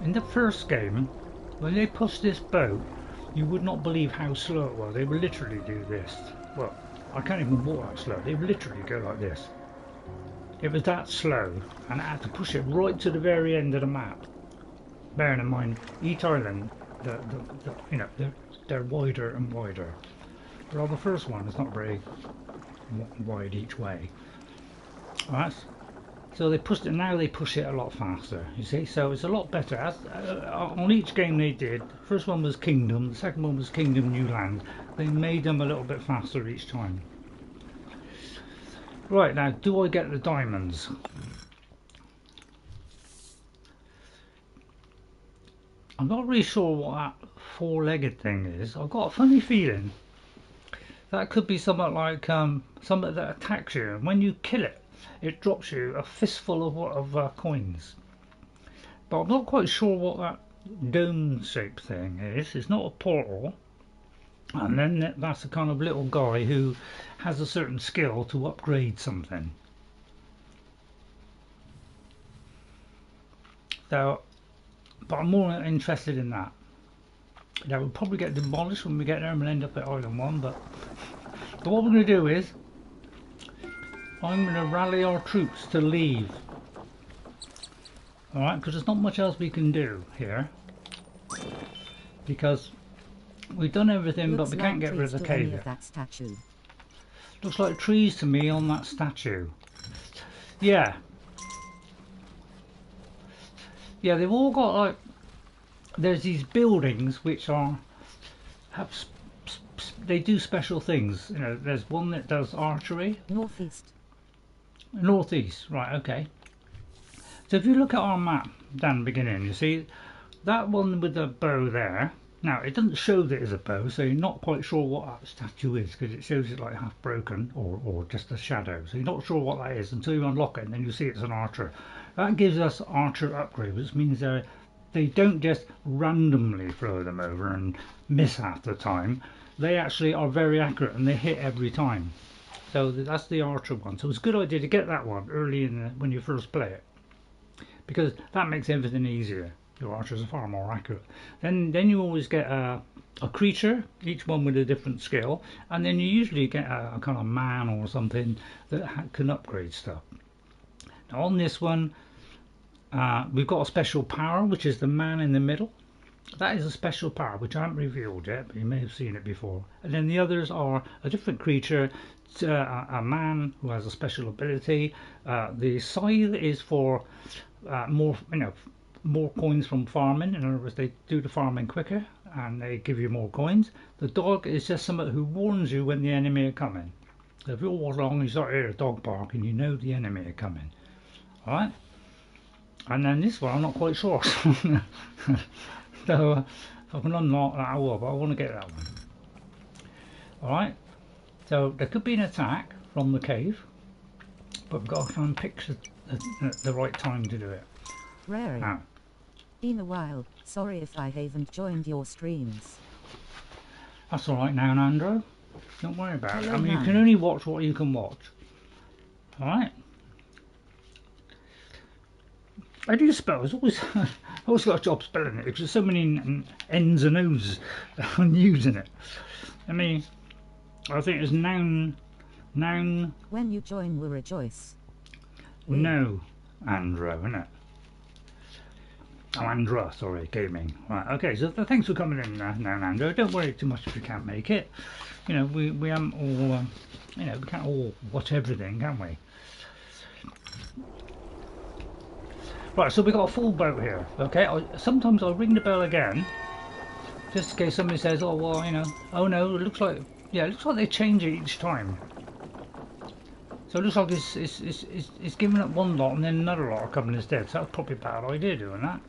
in the first game, when they pushed this boat, you would not believe how slow it was. They would literally do this. Well, I can't even walk that slow. They would literally go like this. It was that slow, and I had to push it right to the very end of the map. Bearing in mind, each island, you know, they're wider and wider. Well, the first one is not very wide each way. Alright, So they pushed it, now they push it a lot faster, you see, so it's a lot better. As, on each game they did, first one was Kingdom, the second one was Kingdom New Land. They made them a little bit faster each time. Right, now, do I get the diamonds? I'm not really sure what that four-legged thing is. I've got a funny feeling that could be something like something that attacks you, and when you kill it, it drops you a fistful of coins. But I'm not quite sure what that dome-shaped thing is. It's not a portal. And then that's a kind of little guy who has a certain skill to upgrade something. So, but I'm more interested in that. That will probably get demolished when we get there and we'll end up at Island 1. But what we're going to do is, I'm going to rally our troops to leave. Alright, because there's not much else we can do here. Because we've done everything, but we can't get rid of the cave yet. That statue. Looks like trees to me on that statue. Yeah. Yeah, they've all got like, there's these buildings which they do special things. You know, there's one that does archery. Northeast. Northeast, right, okay. So if you look at our map down the beginning, you see that one with the bow there. Now it doesn't show that it's a bow, so you're not quite sure what that statue is, because it shows it like half broken or just a shadow. So you're not sure what that is until you unlock it, and then you see it's an archer. That gives us archer upgrade, which means they don't just randomly throw them over and miss half the time. They actually are very accurate and they hit every time. So that's the archer one. So it's a good idea to get that one early when you first play it, because that makes everything easier. Your archers are far more accurate. Then you always get a creature, each one with a different skill, and then you usually get a kind of man or something that can upgrade stuff. Now on this one, we've got a special power, which is the man in the middle. That is a special power which I haven't revealed yet, but you may have seen it before. And then the others are a different creature, a man who has a special ability. The scythe is for more coins from farming. In other words, they do the farming quicker and they give you more coins. The dog is just somebody who warns you when the enemy are coming. So if you walk along and you start to hear a dog bark, and you know the enemy are coming. Alright? And then this one I'm not quite sure. So if I can unlock that, I will, but I want to get that one. Alright, so there could be an attack from the cave, but we've got to try and pick the right time to do it. Rary. Been a while, sorry if I haven't joined your streams. That's alright now, Nandro. Don't worry about it. I mean, man. you can only watch what you can watch. Alright? I do spell. It's always got a job spelling it, because there's so many N's and O's and U's in it. I mean, I think it's noun. When you join, we'll rejoice. No, Andro, isn't it? Oh, Andra, sorry, gaming. Right, okay, so thanks for coming in now, Andro. Don't worry too much if you can't make it. You know, we haven't all, we can't all watch everything, can we? Right, so we got a full boat here. Okay, sometimes I'll ring the bell again, just in case somebody says, "Oh well, oh no, it looks like they change it each time." So it looks like it's giving up one lot and then another lot are coming instead. So that's probably a bad idea doing that,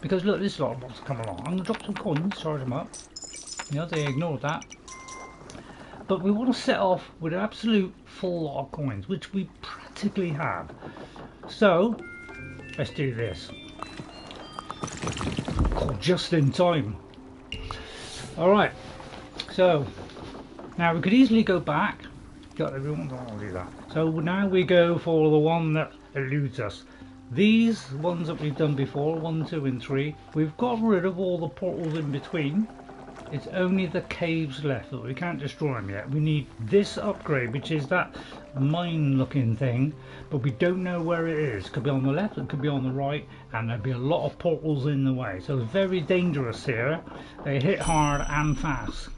because look, this lot wants to come along. I'm gonna drop some coins, charge them up. They ignored that. But we want to set off with an absolute full lot of coins, which we practically have. So let's do this. Oh, just in time. Alright, so now we could easily go back. Everyone don't want to do that. So now we go for the one that eludes us. These ones that we've done before, 1, 2 and 3, we've got rid of all the portals in between. It's only the caves left, but we can't destroy them yet. We need this upgrade, which is that mine looking thing, but we don't know where it is. It could be on the left, it could be on the right, and there'll be a lot of portals in the way. So it's very dangerous here. They hit hard and fast.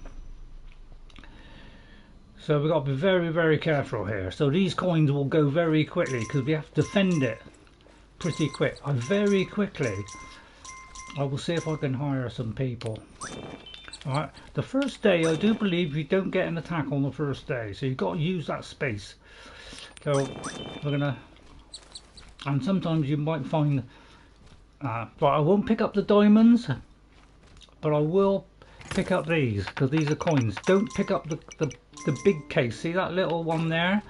So we've got to be very, very careful here. So these coins will go very quickly because we have to defend it. pretty quick. I will see if I can hire some people. Alright, the first day I do believe you don't get an attack on the first day, so you've got to use that space. So we're gonna, and sometimes you might find, but I won't pick up the diamonds, but I will pick up these, because these are coins. Don't pick up the big case, see that little one there?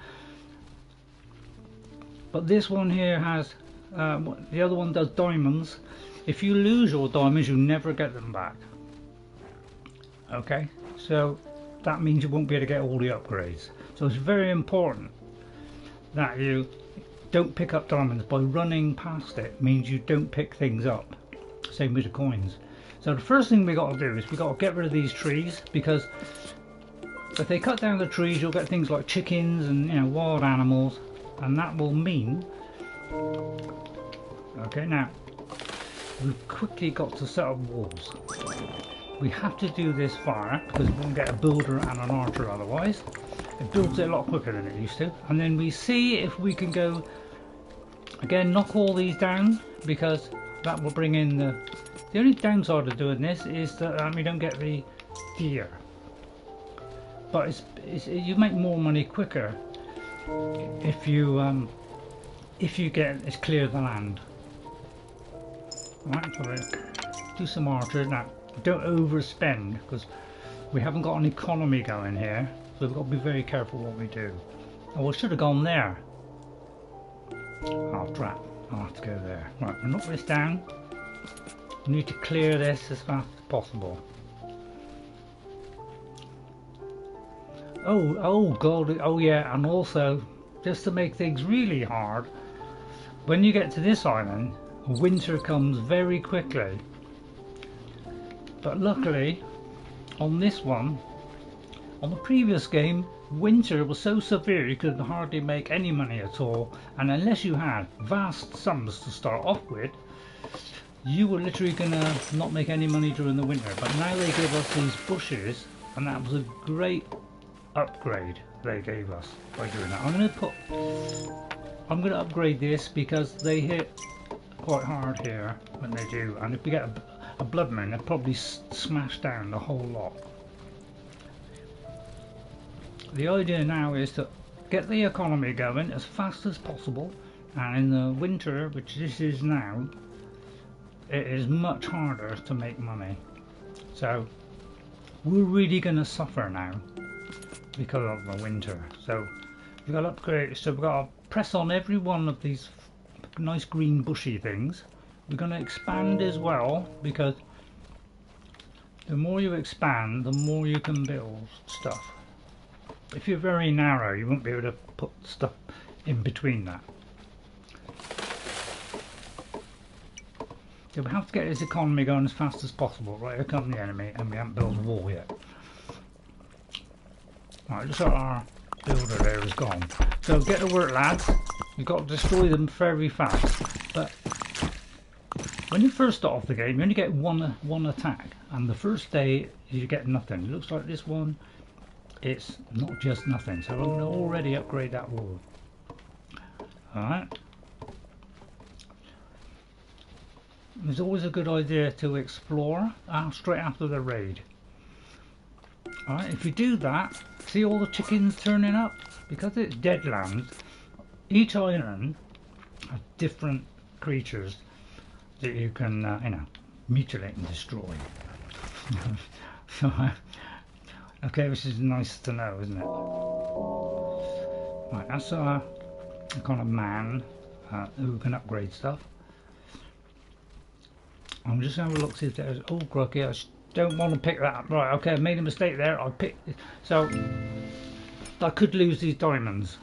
But this one here has, the other one does diamonds. If you lose your diamonds, you never get them back. Okay, so that means you won't be able to get all the upgrades. So it's very important that you don't pick up diamonds. By running past it means you don't pick things up. Same with the coins. So the first thing we got to do is we got to get rid of these trees, because if they cut down the trees, you'll get things like chickens and, you know, wild animals, and that will mean. Okay, now we've quickly got to set up walls. We have to do this far because we won't get a builder and an archer otherwise. It builds it a lot quicker than it used to. And then we see if we can go, again, knock all these down, because that will bring in the only downside of doing this is that we don't get the deer. But you make more money quicker if you clear the land. Right, so we'll do some archer now. Don't overspend, because we haven't got an economy going here, so we've got to be very careful what we do. Oh, I should have gone there. Oh, drat. I'll have to go there. Right, we'll knock this down. We need to clear this as fast as possible. Oh god, oh yeah, and also, just to make things really hard, when you get to this island, winter comes very quickly. But luckily, on this one, on the previous game, winter was so severe you could hardly make any money at all, and unless you had vast sums to start off with, you were literally gonna not make any money during the winter. But now they give us these bushes, and that was a great upgrade they gave us by doing that. I'm gonna upgrade this because they hit quite hard here when they do, and if we get a blood moon, they'll probably smash down the whole lot. The idea now is to get the economy going as fast as possible, and in the winter, which this is now, it is much harder to make money. So we're really going to suffer now because of the winter. So we've got to upgrade, so we've got to press on every one of these nice green bushy things. We're going to expand as well, because the more you expand, the more you can build stuff. If you're very narrow, you won't be able to put stuff in between that. So we have to get this economy going as fast as possible. Right, here comes the enemy, and we haven't built a wall yet. Right, looks like our builder there is gone. So get to work, lads. You've got to destroy them very fast. But when you first start off the game, you only get one attack, and the first day you get nothing. It looks like this one, it's not just nothing. So I'm going to already upgrade that wall. Alright. It's always a good idea to explore straight after the raid. Alright, if you do that, see all the chickens turning up? Because it's Deadlands, each island has different creatures that you can, you know, mutilate and destroy. So, okay, this is nice to know, isn't it? Right, that's a kind of man who can upgrade stuff. I'm just going to have a look, see if there's, oh crikey, I don't want to pick that up. Right, okay, I made a mistake there. I picked, so I could lose these diamonds.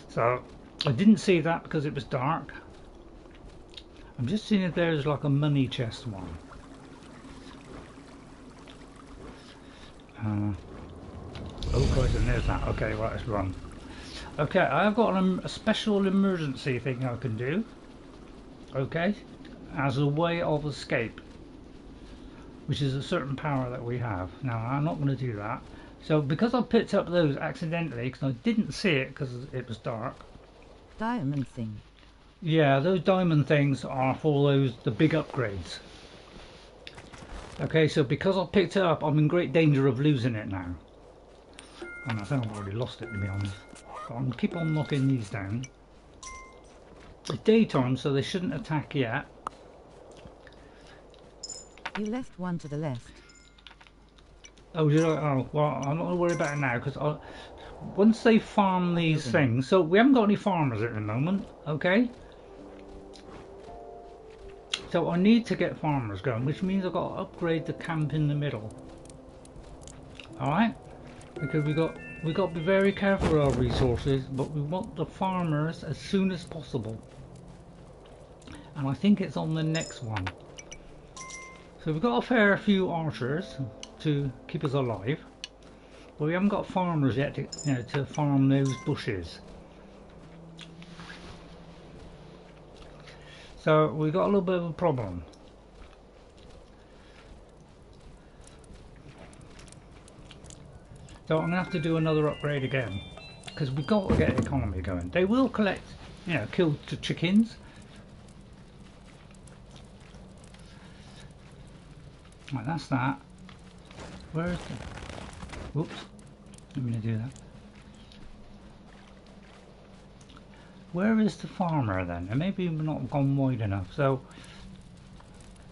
So I didn't see that because it was dark. I'm just seeing if there's like a money chest one. Oh Christ, and there's that. Okay, right, let's run. Okay, I've got a special emergency thing I can do. Okay, as a way of escape, which is a certain power that we have. Now I'm not going to do that. So because I picked up those accidentally, because I didn't see it because it was dark. Diamond thing. Yeah, those diamond things are for the big upgrades. Okay, so because I picked it up, I'm in great danger of losing it now. And I think I've already lost it, to be honest. But I'm going to keep on knocking these down. It's daytime, so they shouldn't attack yet. You left one to the left. Oh, did I? Oh, well, I'm not going to worry about it now, because once they farm these things... So, we haven't got any farmers at the moment, okay? So, I need to get farmers going, which means I've got to upgrade the camp in the middle. Alright? Because we got to be very careful with our resources, but we want the farmers as soon as possible. And I think it's on the next one. So we've got a fair few archers to keep us alive, but we haven't got farmers yet to, to farm those bushes. So we've got a little bit of a problem. So I'm gonna have to do another upgrade again, because we've got to get economy going. They will collect, kill the chickens. Right, that's that. Where is the... Whoops. I'm going to do that. Where is the farmer then? And maybe we've not gone wide enough. So,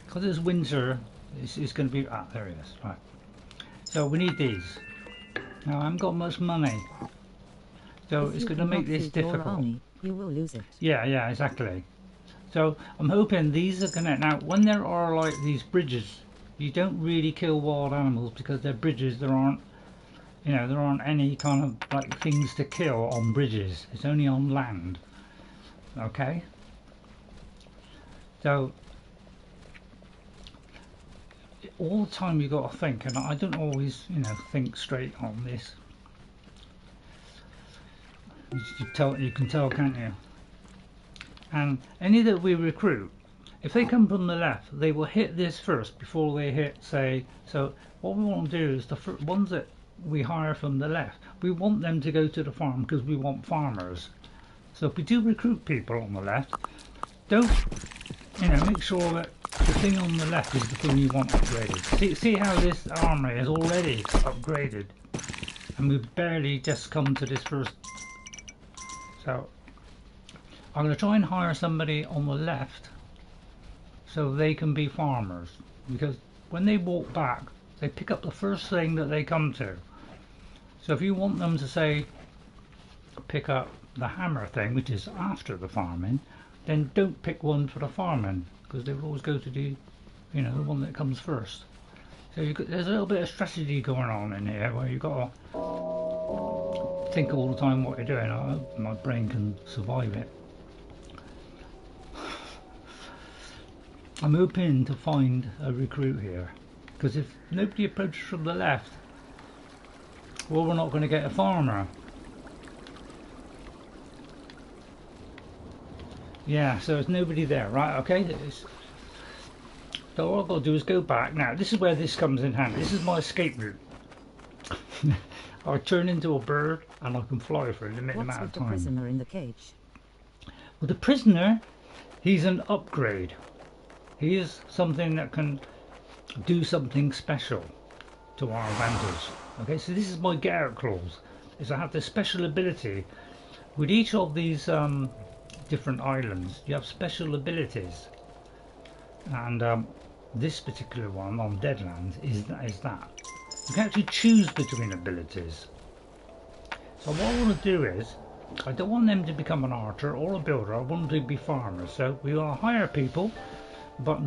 because it's winter, it's going to be... Ah, there it is. Right. So we need these. Now, I haven't got much money. So it's going to make this difficult. Army, you will lose it. Yeah, exactly. So I'm hoping these are going to... Now, when there are like these bridges... You don't really kill wild animals because they're bridges. There aren't, there aren't any kind of like things to kill on bridges. It's only on land. Okay. So all the time you got to think, and I don't always, think straight on this. You can tell, can't you? And any that we recruit, if they come from the left, they will hit this first before they hit, say, so what we want to do is the ones that we hire from the left, we want them to go to the farm because we want farmers. So if we do recruit people on the left, don't, make sure that the thing on the left is the thing you want upgraded. See how this army is already upgraded, and we've barely just come to this first. So I'm going to try and hire somebody on the left so they can be farmers, because when they walk back they pick up the first thing that they come to. So if you want them to say pick up the hammer thing, which is after the farming, then don't pick one for the farming, because they will always go to the the one that comes first. So there's a little bit of strategy going on in here where you've got to think all the time what you're doing. I hope my brain can survive it. I'm hoping to find a recruit here, because if nobody approaches from the left, well, we're not going to get a farmer. Yeah, so there's nobody there, right? Okay. So all I've got to do is go back. Now, this is where this comes in handy. This is my escape route. I turn into a bird and I can fly for a limited amount of time. What's with the prisoner in the cage? Well, the prisoner, he's an upgrade. He is something that can do something special to our advantage. Okay, so this is my get out clause. Is I have this special ability. With each of these different islands, you have special abilities, and this particular one on Deadlands is that. You can actually choose between abilities. So what I want to do is, I don't want them to become an archer or a builder. I want them to be farmers. So we will hire people, but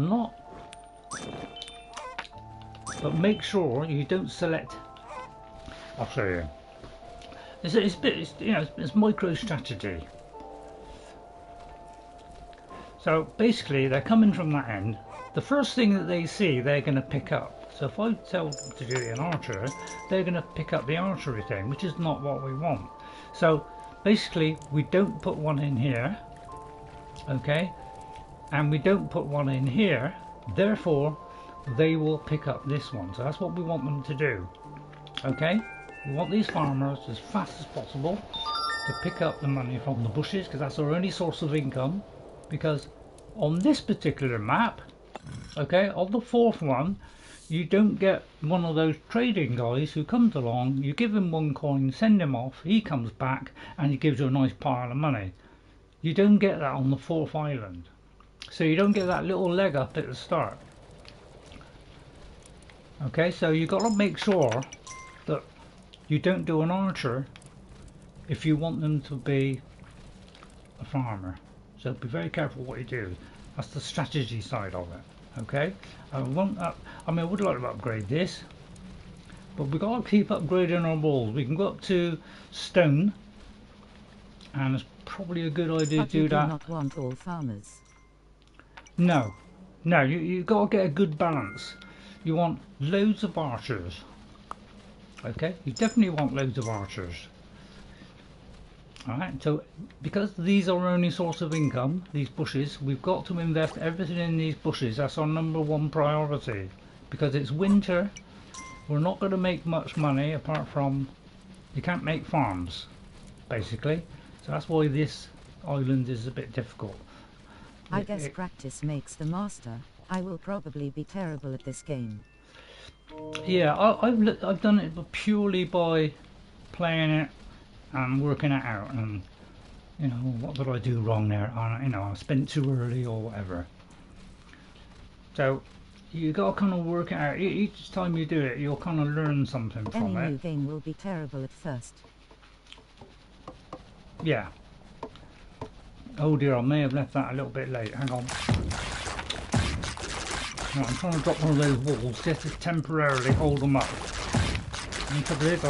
make sure you don't select. I'll show you. It's micro strategy. So basically, they're coming from that end. The first thing that they see, they're going to pick up. So if I tell them to do an archer, they're going to pick up the archery thing, which is not what we want. So basically, we don't put one in here, okay, and we don't put one in here. Therefore, they will pick up this one. So that's what we want them to do. Okay, we want these farmers as fast as possible to pick up the money from the bushes, because that's our only source of income. because on this particular map, okay, on the fourth one, you don't get one of those trading guys who comes along, you give him 1 coin, send him off, he comes back and he gives you a nice pile of money. You don't get that on the fourth island, so you don't get that little leg up at the start. Okay, so you got to make sure that you don't do an archer if you want them to be a farmer. So be very careful what you do. That's the strategy side of it. Okay, I mean, I would like to upgrade this, but we've got to keep upgrading our walls. We can go up to stone, and it's probably a good idea But to do you that. do not want all farmers. No, no, you got to get a good balance. You want loads of archers. Okay, you definitely want loads of archers. Alright, so because these are our only source of income, these bushes, we've got to invest everything in these bushes. That's our #1 priority. Because it's winter, we're not going to make much money apart from, you can't make farms, basically. So that's why this island is a bit difficult. I guess practice makes the master. I will probably be terrible at this game. Yeah, I've done it purely by playing it and working it out, and you know, what did I do wrong there? You know, I spent too early or whatever. So you got to kind of work it out. Each time you do it, you'll kind of learn something from Any new it. game will be terrible at first. Yeah. Oh dear, I may have left that a little bit late. Hang on. Right, I'm trying to drop one of those walls just to temporarily hold them up. And the trouble is,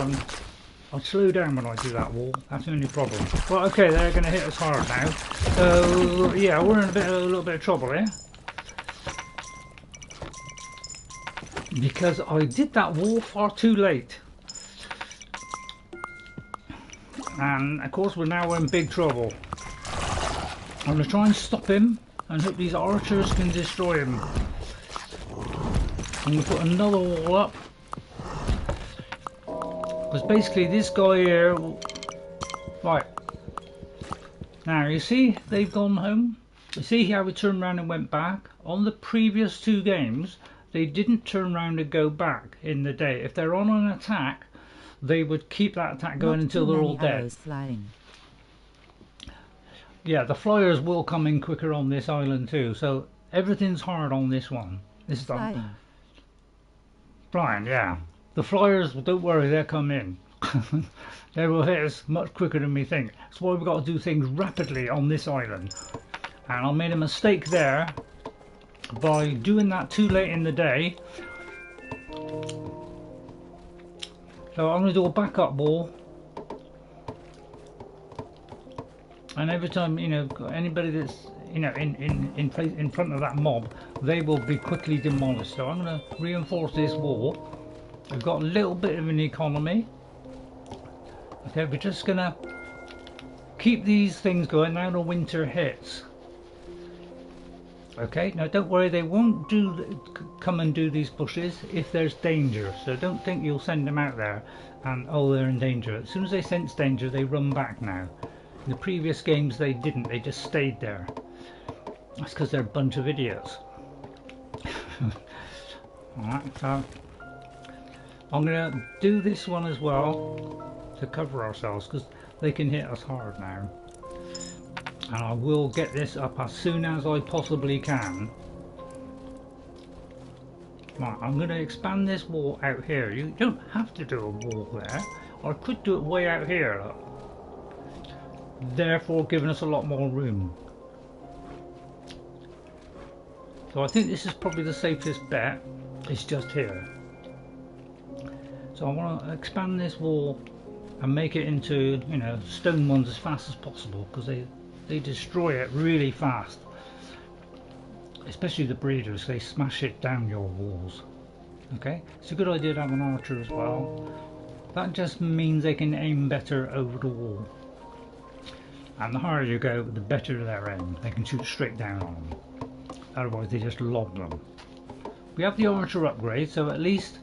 I slow down when I do that wall. That's the only problem. Well, okay, they're going to hit us hard now. So yeah, we're in a little bit of trouble here, because I did that wall far too late. And of course, we're now in big trouble. I'm going to try and stop him and hope these archers can destroy him. I'm going to put another wall up, because basically this guy here, right, now you see they've gone home. You see how we turned around and went back? On the previous 2 games, they didn't turn around and go back in the day. If they're on an attack, they would keep that attack going until they're all dead. Flying. Yeah, the flyers will come in quicker on this island too, so everything's hard on this one. This is Flying. Flying, yeah. The flyers, don't worry, they'll come in. They will hit us much quicker than we think. That's why we've got to do things rapidly on this island. And I made a mistake there by doing that too late in the day. So I'm going to do a backup wall. And every time, you know, anybody that's, you know, in front of that mob, they will be quickly demolished. So I'm going to reinforce this wall. We've got a little bit of an economy. Okay, we're just going to keep these things going now the winter hits. Okay, now don't worry, they won't come and do these bushes if there's danger. So don't think you'll send them out there and, oh, they're in danger. As soon as they sense danger, they run back now. In the previous games they didn't, they just stayed there. That's because they're a bunch of idiots. Alright, so I'm going to do this one as well to cover ourselves, because they can hit us hard now. And I will get this up as soon as I possibly can. Right, I'm going to expand this wall out here. You don't have to do a wall there. Or I could do it way out here, look. Therefore giving us a lot more room. So I think this is probably the safest bet. It's just here. So I want to expand this wall and make it into, you know, stone ones as fast as possible, because they destroy it really fast. Especially the breeders, they smash it down your walls. Okay, it's a good idea to have an archer as well. That just means they can aim better over the wall. And the higher you go, the better their aim. They can shoot straight down on them. Otherwise they just lob them. We have the archer upgrade, so at least,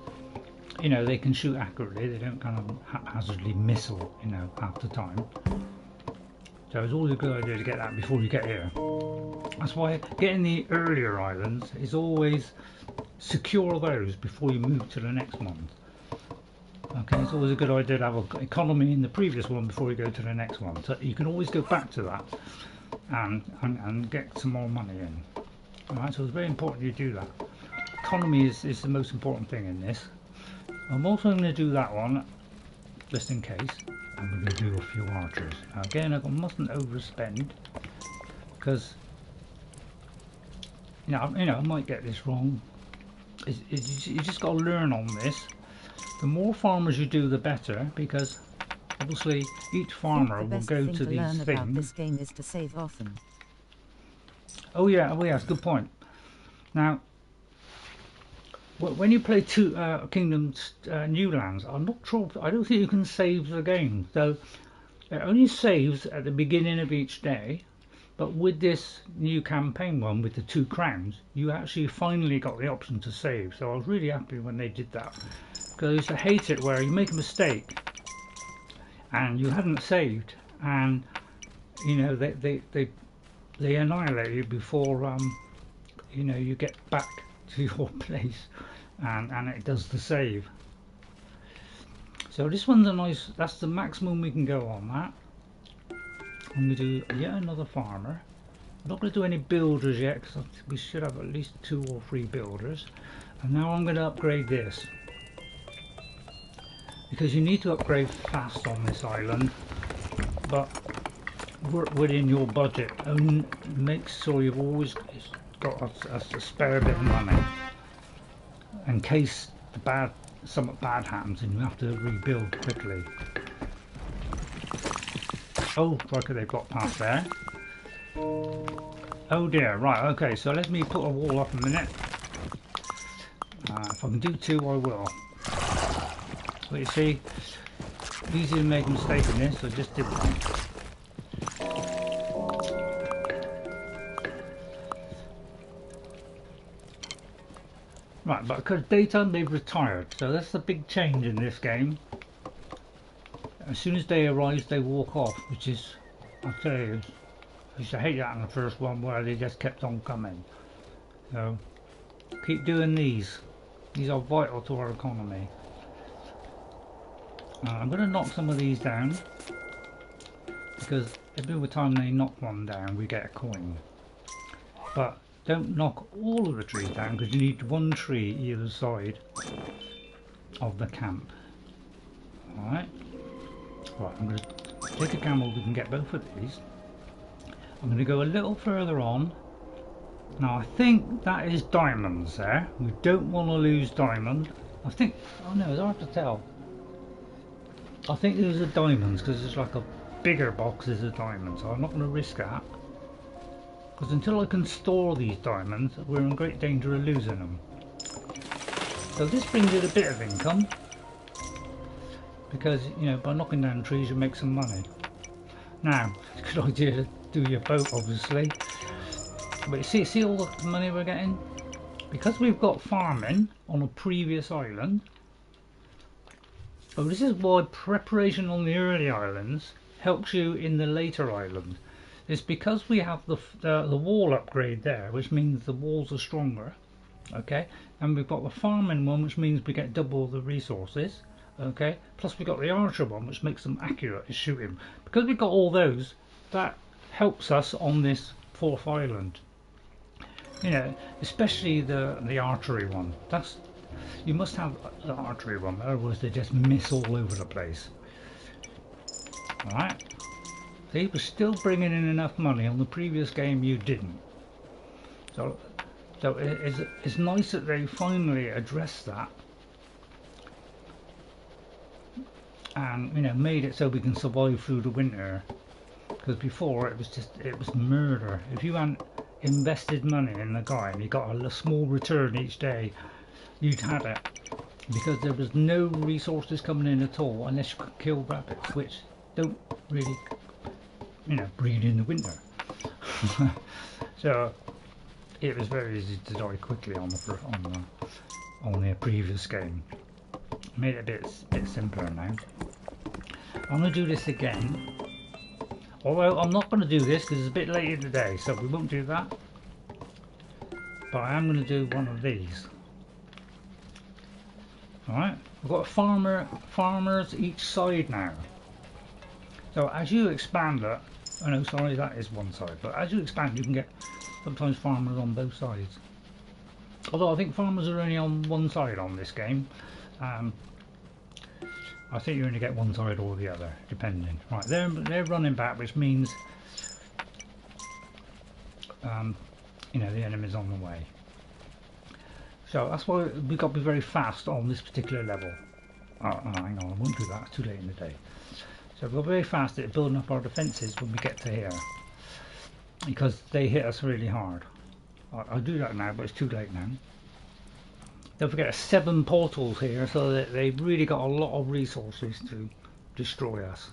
you know, they can shoot accurately. They don't kind of haphazardly missile, you know, half the time. So it's always a good idea to get that before you get here. That's why getting the earlier islands is always secure those before you move to the next one. Okay, it's always a good idea to have an economy in the previous one before you go to the next one. So you can always go back to that and get some more money in. Alright, so it's very important you do that. Economy is the most important thing in this. I'm also going to do that one, just in case. I'm going to do a few archers. Now again, I mustn't overspend, because you know, I might get this wrong. You just got to learn on this. The more farmers you do, the better, because obviously each farmer will go to these things. This game is to save often. Oh yeah, it's a good point. Now, when you play Kingdoms New Lands, I'm not sure. I don't think you can save the game. So it only saves at the beginning of each day. But with this new campaign one, with the 2 crowns, you actually finally got the option to save. So I was really happy when they did that. Because I used to hate it where you make a mistake and you hadn't saved, and you know they annihilate you before you know, you get back to your place, and it does the save. So this one's a nice, that's the maximum we can go on that. I'm going to do yet another farmer. I'm not going to do any builders yet, because we should have at least 2 or 3 builders. And now I'm going to upgrade this, because you need to upgrade fast on this island, but work within your budget and make sure you've always got a spare bit of money in case something bad happens and you have to rebuild quickly. Oh, crikey, they've got past there. Oh dear, right, okay, so let me put a wall up a minute. If I can do 2, I will. But you see, easy to make a mistake in this, so I just did one. Right, but because daytime they've retired, so that's the big change in this game. As soon as day arrives, they walk off, which is, I'll tell you, I used to hate that in the first one where they just kept on coming. So, keep doing these. These are vital to our economy. I'm going to knock some of these down, because every time they knock one down we get a coin. But don't knock all of the trees down, because you need 1 tree either side of the camp. Alright. Right, I'm going to take a gamble we can get both of these. I'm going to go a little further on. Now I think that is diamonds there. We don't want to lose diamond. I think, oh no, it's hard to tell. I think these are diamonds, because it's like a bigger box is a diamond, so I'm not going to risk that. Because until I can store these diamonds, we're in great danger of losing them. So this brings in a bit of income, because you know, by knocking down trees you make some money. Now, it's a good idea to do your boat, obviously. But you see all the money we're getting? Because we've got farming on a previous island. Oh, this is why preparation on the early islands helps you in the later island. It's because we have the wall upgrade there, which means the walls are stronger. Okay, and we've got the farming one, which means we get double the resources. Okay, plus we've got the archer one, which makes them accurate at shooting. Because we've got all those, that helps us on this 4th island. You know, especially the archery one. That's, you must have the archery one, otherwise they just miss all over the place. Alright. See, we're still bringing in enough money. On the previous game you didn't. So it's nice that they finally addressed that. And, you know, made it so we can survive through the winter. Because before it was murder. If you hadn't invested money in the guy and you got a small return each day, you'd had it, because there was no resources coming in at all unless you could kill rabbits, which don't really, you know, breed in the winter. So it was very easy to die quickly on the previous game. Made it a bit simpler now. I'm going to do this again. Although I'm not going to do this because it's a bit late in the day, so we won't do that. but I am going to do one of these. Alright, we've got farmers each side now. So as you expand it, oh no, sorry, that is one side, but as you expand you can get sometimes farmers on both sides. Although I think farmers are only on one side on this game. I think you only get one side or the other, depending. Right, they're running back, which means you know, the enemy's on the way. So that's why we've got to be very fast on this particular level. Oh, hang on, I won't do that, it's too late in the day. So we've got to be very fast at building up our defences when we get to here, because they hit us really hard. I'll do that now, but it's too late now. Don't forget, there's 7 portals here, so that they've really got a lot of resources to destroy us.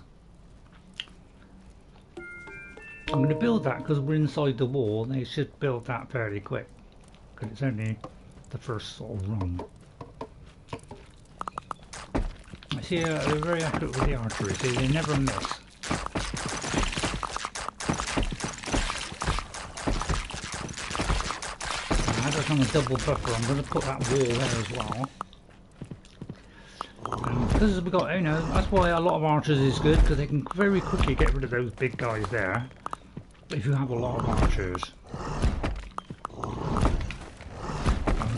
I'm going to build that because we're inside the wall. They should build that fairly quick, because it's only the first sort of run. I see they're very accurate with the archery, so they never miss. I had on a double buffer. I'm going to put that wall there as well. Because we've got, you know, that's why a lot of archers is good, because they can very quickly get rid of those big guys there. If you have a lot of archers.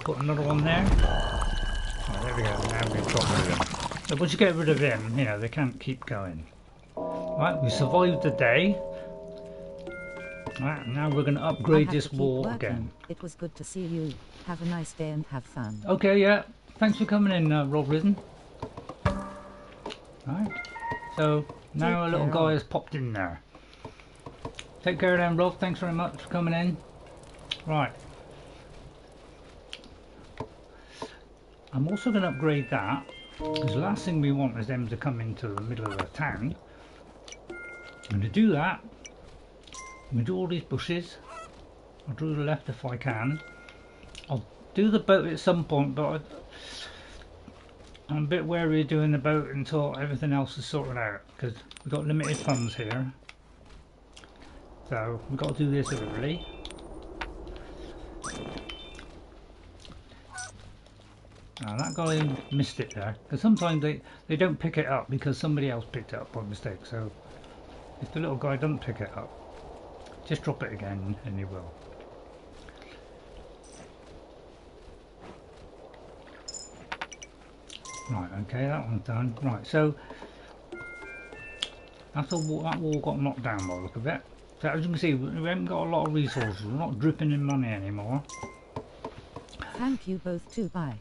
Put another one there. Oh, there we go. Now we've got rid of him. So once you get rid of him, you know, they can't keep going. Right, we survived the day. Right, now we're going to upgrade this wall again. It was good to see you. Have a nice day and have fun. Okay, yeah. Thanks for coming in, Rob Risen. Right. So now a little guy has popped in there. Take care then, Rob. Thanks very much for coming in. Right. I'm also going to upgrade that, because the last thing we want is them to come into the middle of the town. And to do that, I'm going to do all these bushes. I'll do the left if I can. I'll do the boat at some point, but I'm a bit wary of doing the boat until everything else is sorted out, because we've got limited funds here. So we've got to do this early. That guy missed it there, because sometimes they don't pick it up because somebody else picked it up by mistake. So if the little guy doesn't pick it up, just drop it again and he will. Right, okay, that one's done. Right, so after that wall got knocked down by the look of it. So as you can see, we haven't got a lot of resources. We're not dripping in money anymore. Thank you both too. Bye.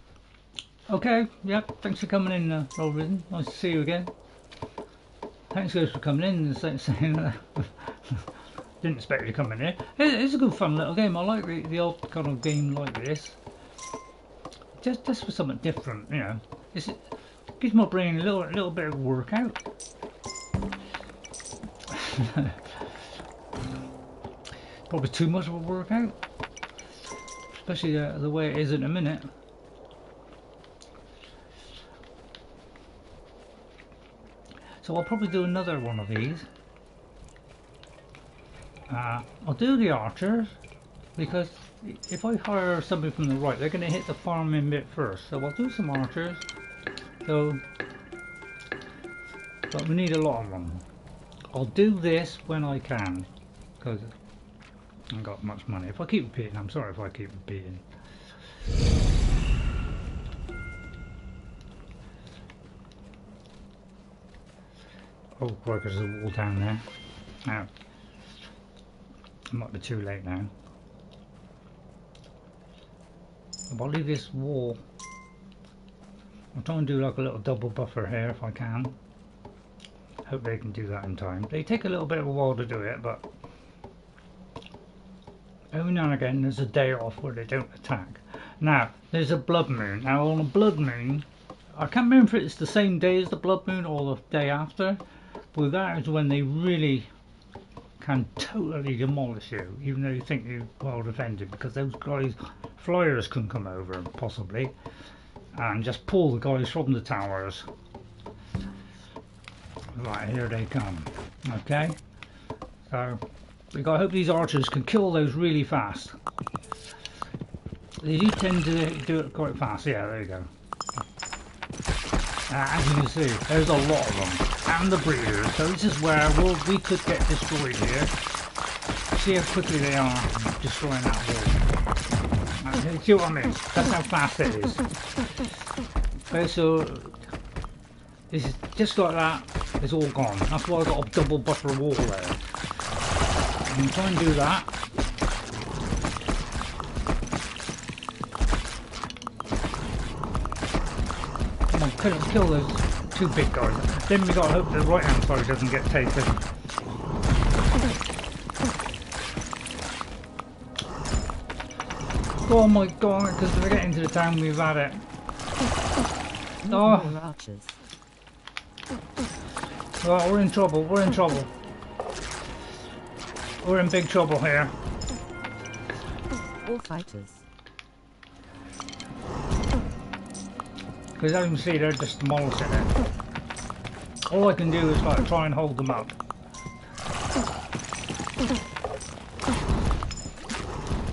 Okay, yep, thanks for coming in, Rob Risen. Nice to see you again. Thanks guys for coming in and saying that. Didn't expect you to come in here. It's a good fun little game. I like the old kind of game like this. Just for something different, you know. It gives my brain a little bit of workout. Probably too much of a workout. Especially the way it is in a minute. So I'll probably do another one of these. I'll do the archers, because if I hire somebody from the right, they're going to hit the farming bit first. So I'll do some archers. So, but we need a lot of them. I'll do this when I can, because I haven't got much money. If I keep repeating, I'm sorry if I keep repeating. Oh, boy, there's a wall down there. Now, it might be too late now. I'll leave this wall. I'll try and do like a little double buffer here if I can. Hope they can do that in time. They take a little bit of a while to do it, but every now and again there's a day off where they don't attack. Now, there's a blood moon. Now on a blood moon, I can't remember if it's the same day as the blood moon or the day after, but that is when they really can totally demolish you, even though you think you're well defended, because those guys, flyers can come over possibly and just pull the guys from the towers. Right, here they come. Okay, so I hope these archers can kill those really fast. They do tend to do it quite fast. Yeah, there you go. As you can see, there's a lot of them. And the breeders. So this is where we could get destroyed here. See how quickly they are destroying that wall. See what I mean? That's how fast it is. Okay, so this is just like that. It's all gone. That's why I got a double buffer wall there. I'm going to try and do that. Come on, kill those two big guys. Then we got to hope the right hand side doesn't get taken. Oh my god, because if we get into the town we've had it. Oh. Well, we're in trouble, we're in trouble. We're in big trouble here. All fighters. Because as you can see, they're just demolishing it. All I can do is like try and hold them up.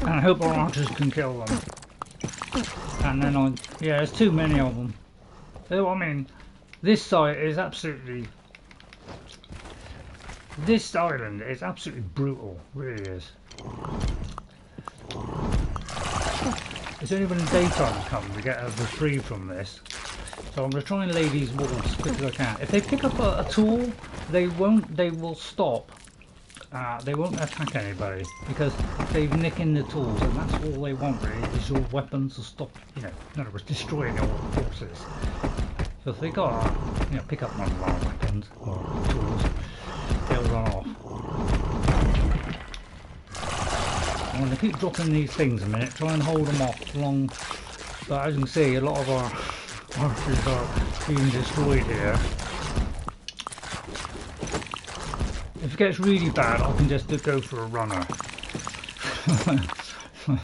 And I hope our archers can kill them. And then yeah, there's too many of them. So, I mean, this site is absolutely... This island is absolutely brutal, really is. It's only when the daytime comes we get a reprieve from this. So I'm going to try and lay these walls as quick as I can. If they pick up a tool, they will stop. They won't attack anybody because they've nicking the tools, and that's all they want really, is your weapons to stop, you know, in other words, destroying your forces. So if they got, you know, pick up one of our weapons or tools, they'll run off. I'm going to keep dropping these things a minute, try and hold them off long. But as you can see, a lot of our archers are being destroyed here. If it gets really bad, I can just go for a runner.